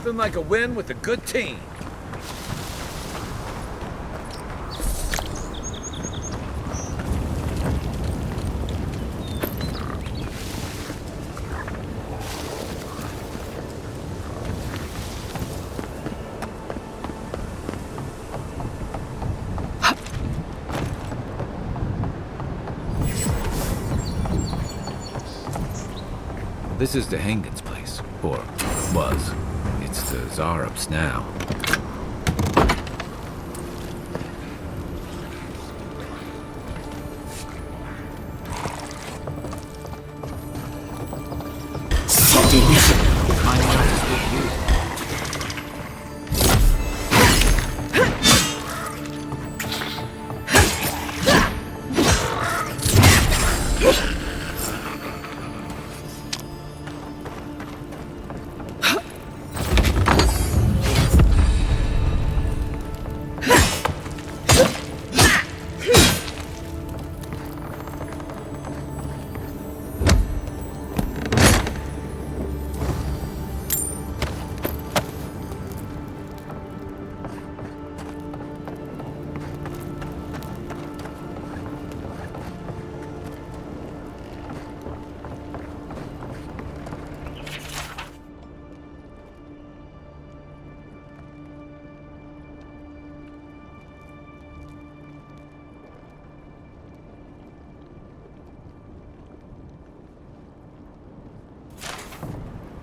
Nothing like a win with a good team. This is the Hangen's place, or was. It's the Zarub's now.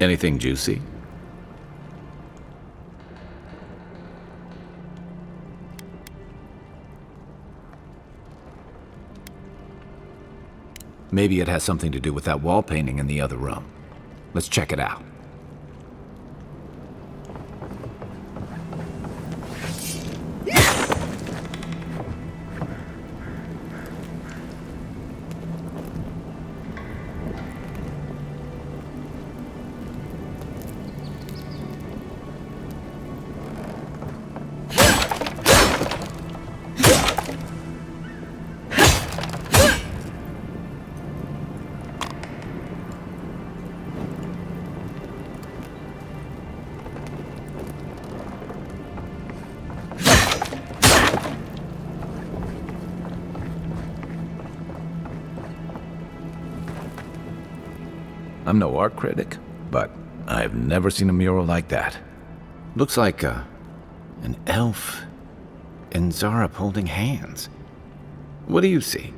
Anything juicy? Maybe it has something to do with that wall painting in the other room. Let's check it out. I'm no art critic, but I've never seen a mural like that. Looks like an elf and Zarup holding hands. What do you see?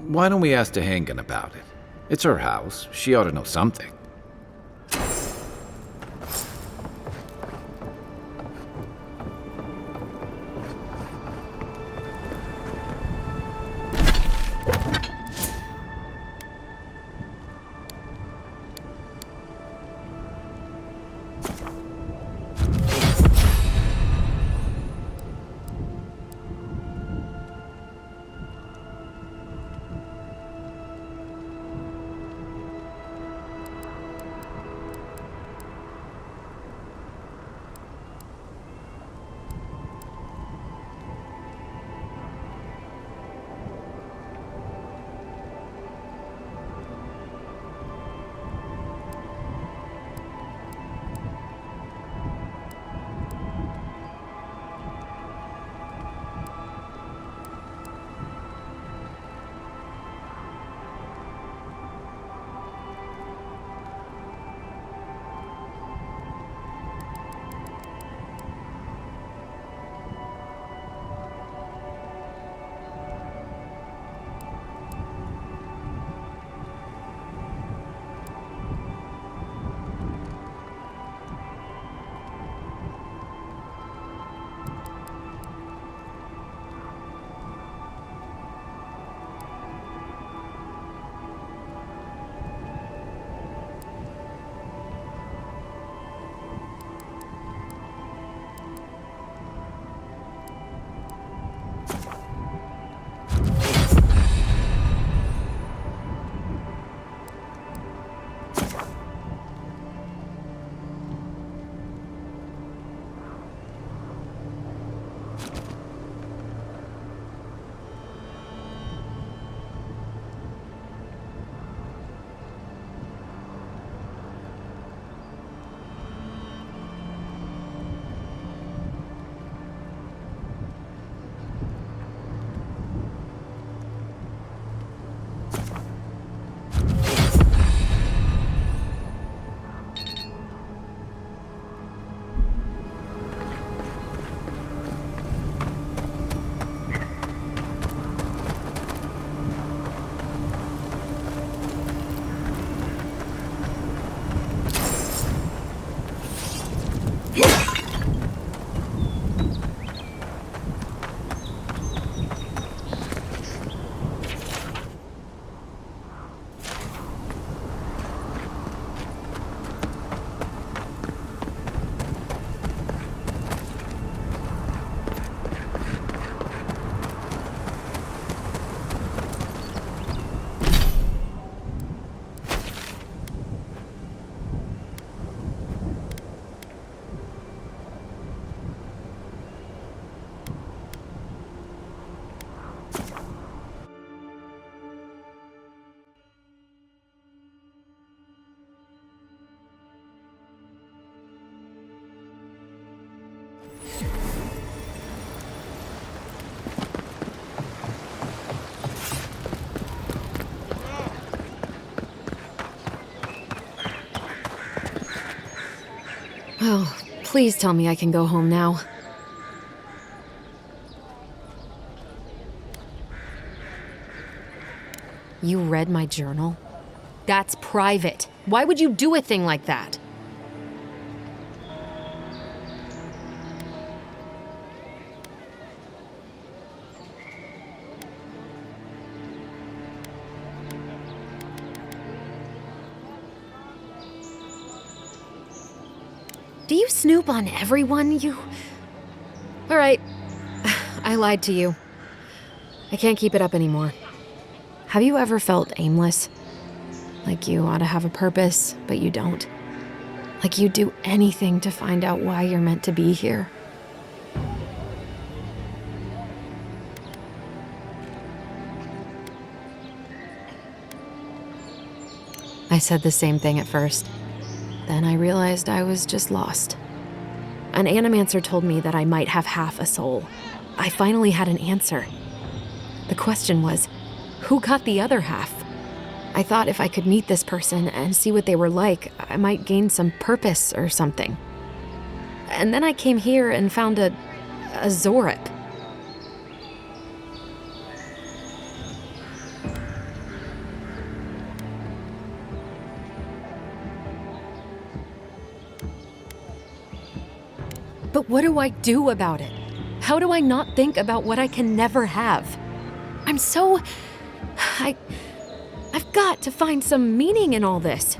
Why don't we ask Tehangan about it? It's her house. She ought to know something. Oh, please tell me I can go home now. You read my journal? That's private. Why would you do a thing like that? Do you snoop on everyone, you... Alright. I lied to you. I can't keep it up anymore. Have you ever felt aimless? Like you ought to have a purpose, but you don't? Like you'd do anything to find out why you're meant to be here? I said the same thing at first. Then I realized I was just lost. An animancer told me that I might have half a soul. I finally had an answer. The question was, who got the other half? I thought if I could meet this person and see what they were like, I might gain some purpose or something. And then I came here and found a Zorip. But what do I do about it? How do I not think about what I can never have? I'm so... I've got to find some meaning in all this.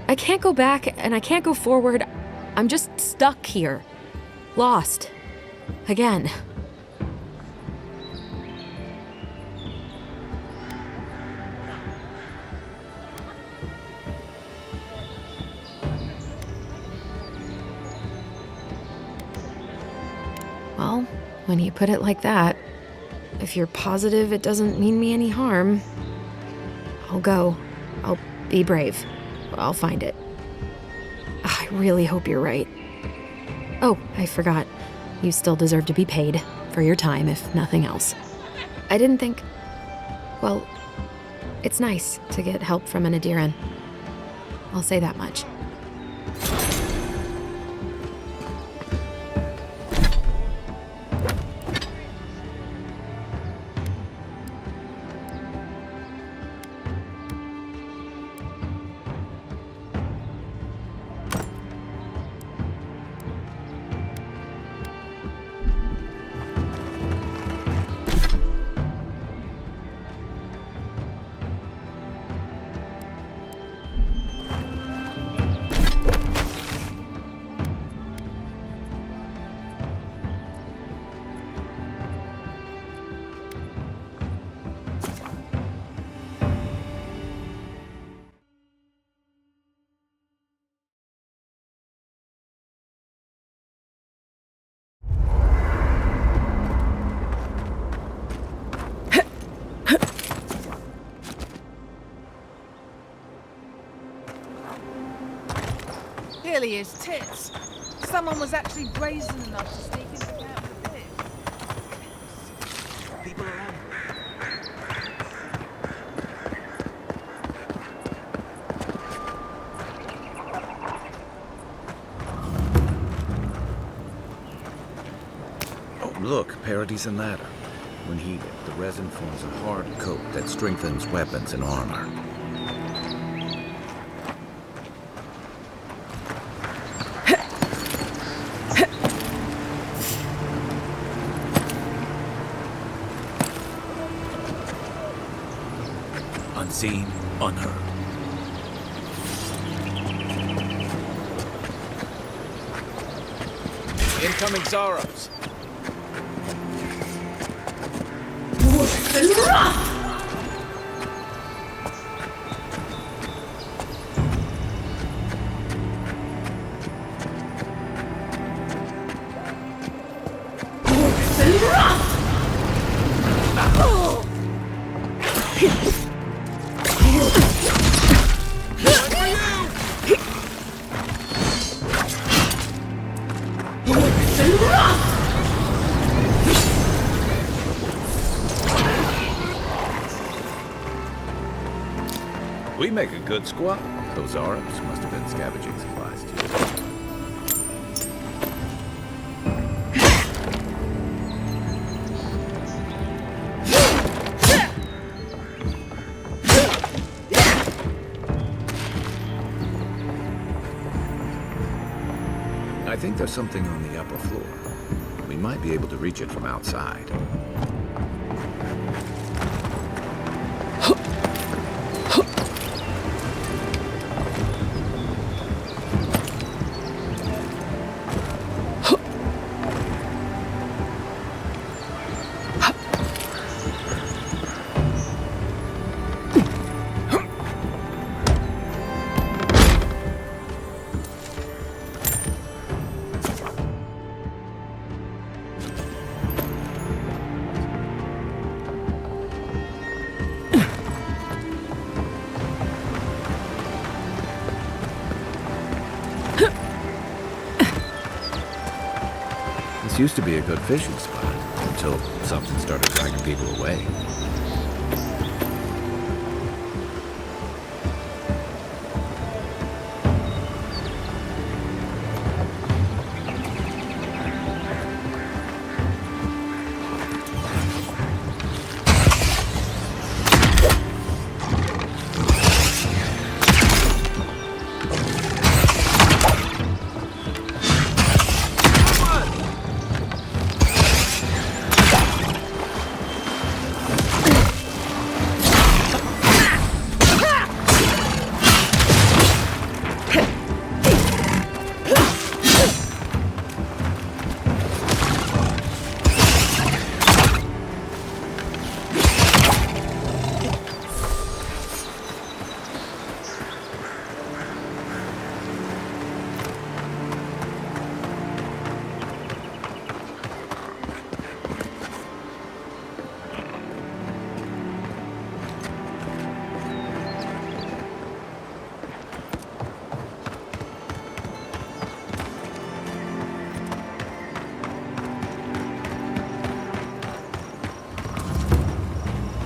I can't go back and I can't go forward. I'm just stuck here. Lost. Again. Well, when you put it like that, if you're positive it doesn't mean me any harm, I'll go. I'll be brave. I'll find it. I really hope you're right. Oh, I forgot. You still deserve to be paid for your time, if nothing else. I didn't think... Well, it's nice to get help from an Adiran. I'll say that much. Really is tits. Someone was actually brazen enough to sneak into camp with this. People around. Oh, look, Paradise and Ladder. When heated, the resin forms a hard coat that strengthens weapons and armor. Unseen, unheard. Incoming Zaros. We make a good squad. Those Arabs must have been scavenging supplies too. I think there's something on the upper floor. We might be able to reach it from outside. This used to be a good fishing spot until something started dragging people away.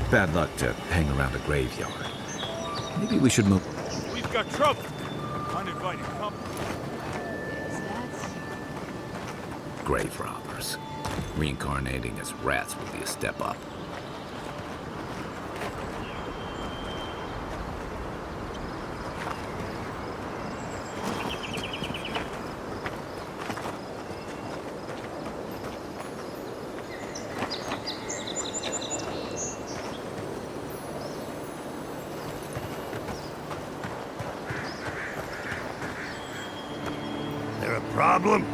Bad luck to hang around a graveyard. Maybe we should move. We've got trouble. Uninvited company. Grave robbers. Reincarnating as rats would be a step up. Problem?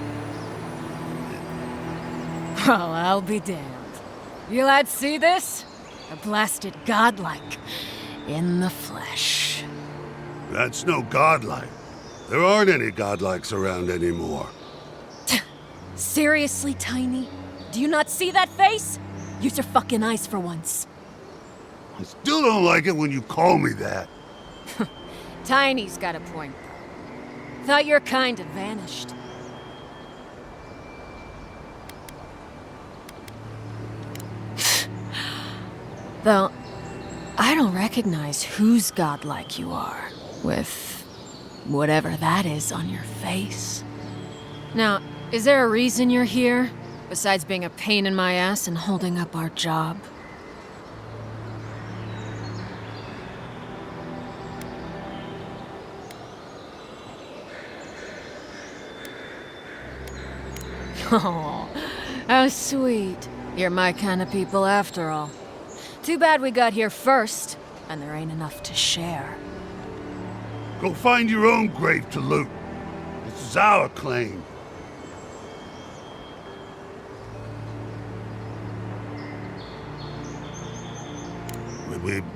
Well, I'll be damned. You lads see this? A blasted godlike. In the flesh. That's no godlike. There aren't any godlikes around anymore. Seriously, Tiny? Do you not see that face? Use your fucking eyes for once. I still don't like it when you call me that. Tiny's got a point. Thought your kind had vanished. Though, I don't recognize whose godlike you are, with whatever that is on your face. Now, is there a reason you're here, besides being a pain in my ass and holding up our job? Oh, how sweet. You're my kind of people after all. Too bad we got here first, and there ain't enough to share. Go find your own grave to loot. This is our claim.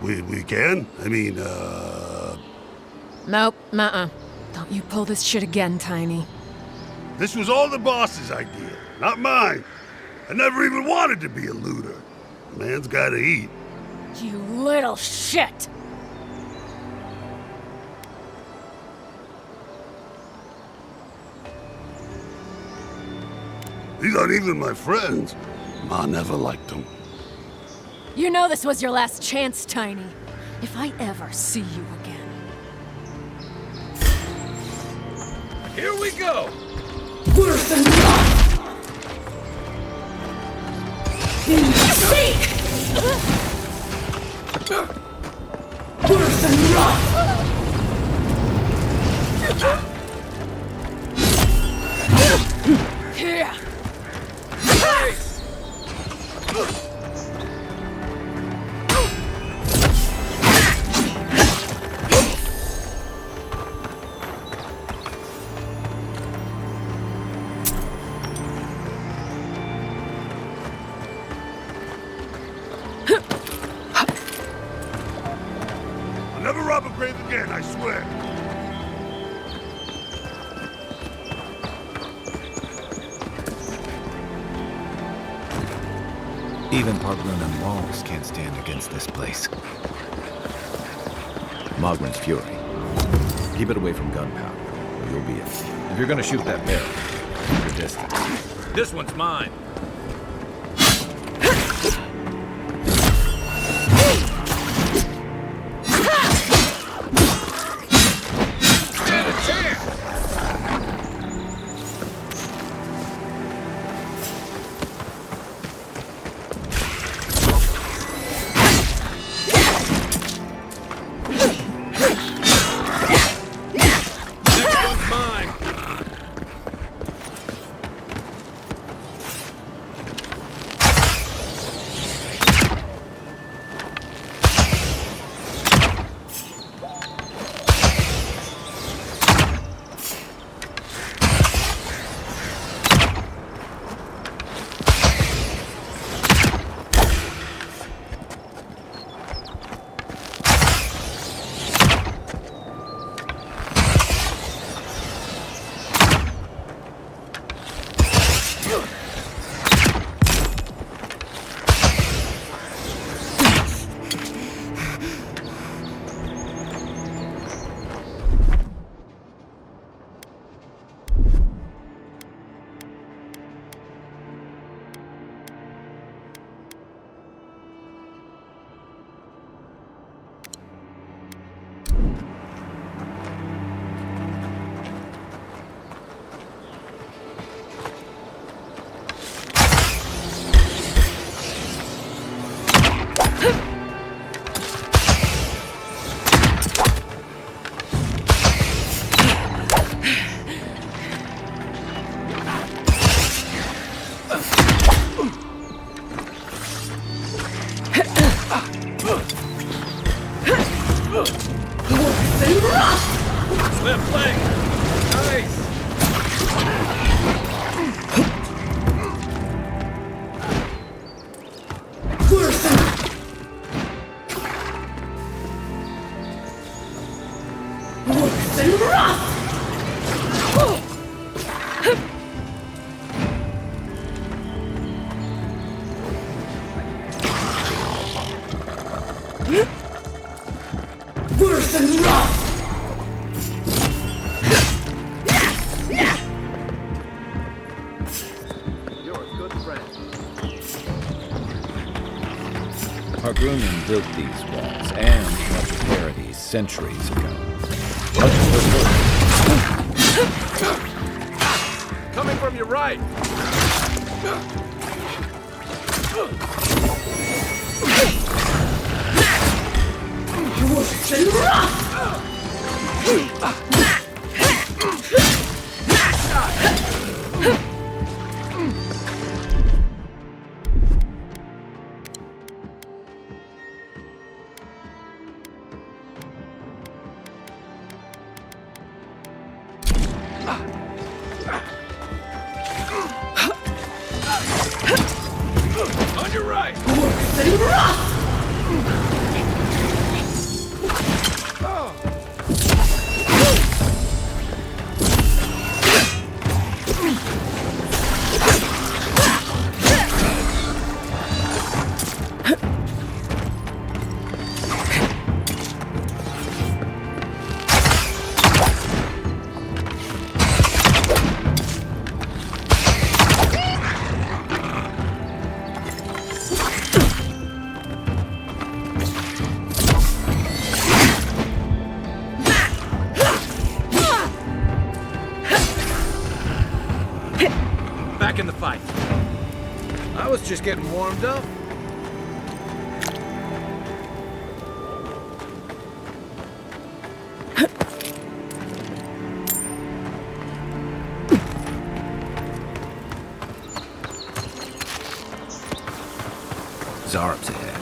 We can? I mean, Nope, Don't you pull this shit again, Tiny. This was all the boss's idea, not mine. I never even wanted to be a looter. Man's gotta eat. You little shit! These aren't even my friends. Ma never liked them. You know this was your last chance, Tiny. If I ever see you again. Here we go! Worse than rock! Seek! Worse than rock! I'll never rob a grave again, I swear. Even Pargrunan walls can't stand against this place. Mogren's fury. Keep it away from gunpowder, or you'll be it. If you're gonna shoot that barrel, keep your distance. This one's mine. Left leg. Nice. Worse than rough! Pargrunan built these walls and much of Paradis centuries ago. Coming from your right. Worse than rough! On your right. Worse than rough! Back in the fight. I was just getting warmed up. Zarab's ahead.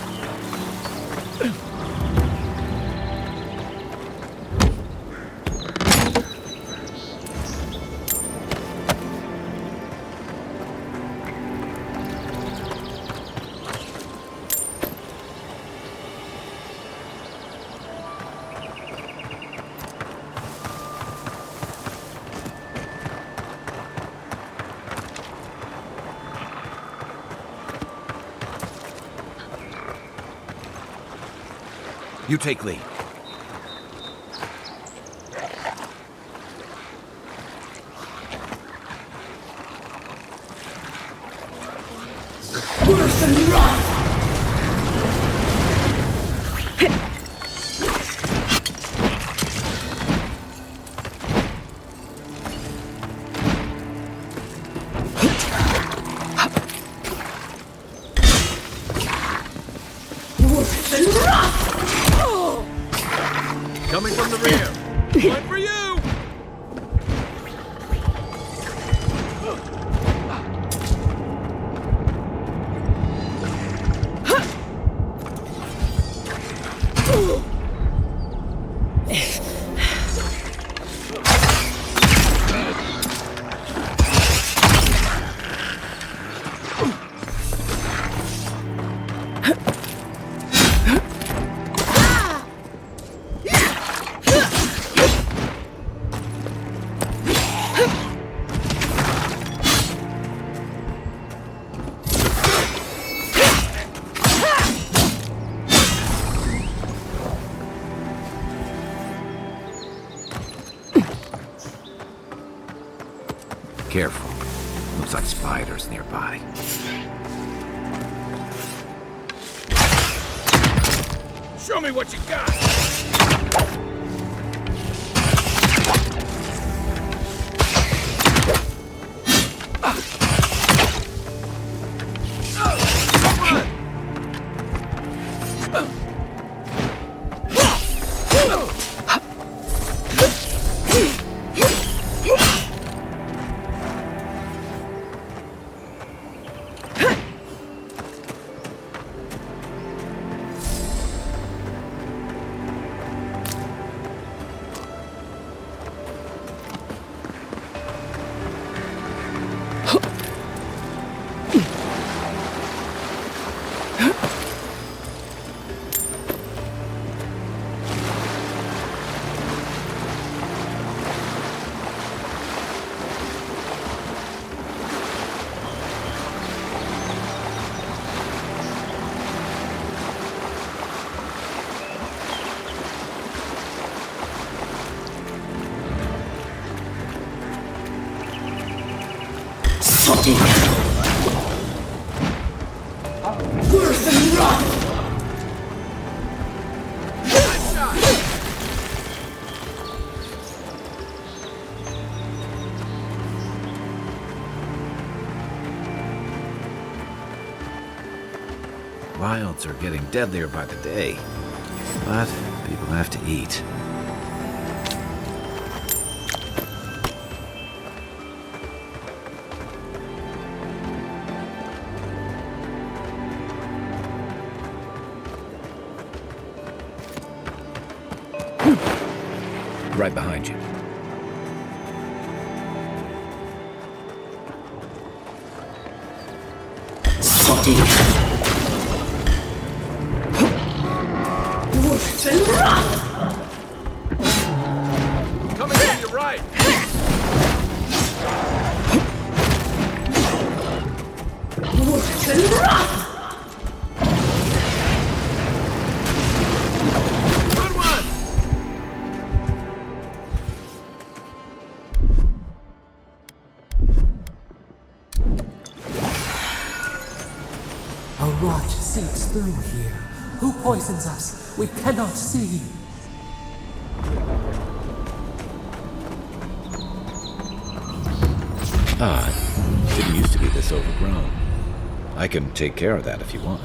You take lead. Worse than rot! Worse than rot! Coming from the rear. One for you! Careful. Looks like spiders nearby. Show me what you got! Something. Worse than rot! Wilds are getting deadlier by the day, but people have to eat. Right behind you. Something. Worse than rot! Coming from your right! Worse than rot! A rot seeps through here. Who poisons us? We cannot see. Didn't used to be this overgrown. I can take care of that if you want.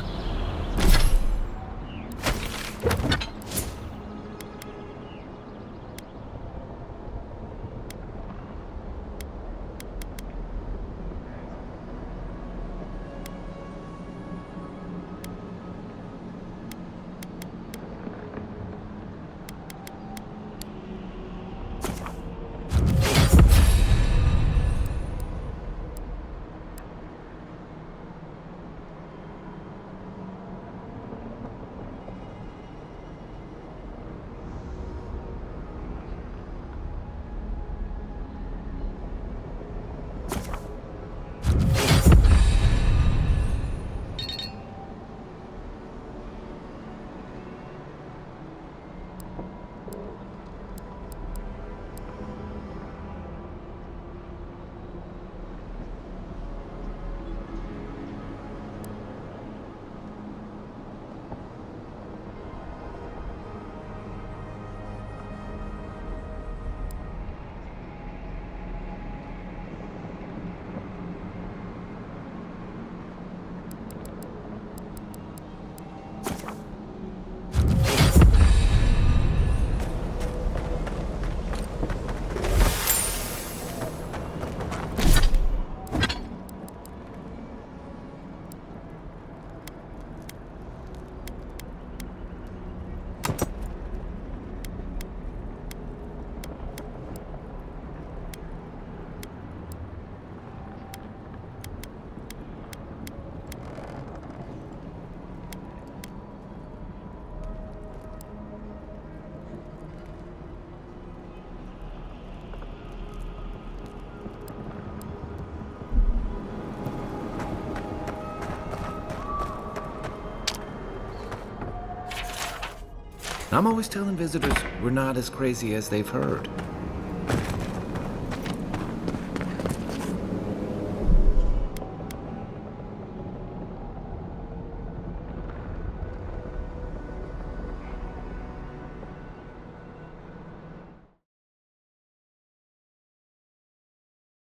I'm always telling visitors we're not as crazy as they've heard.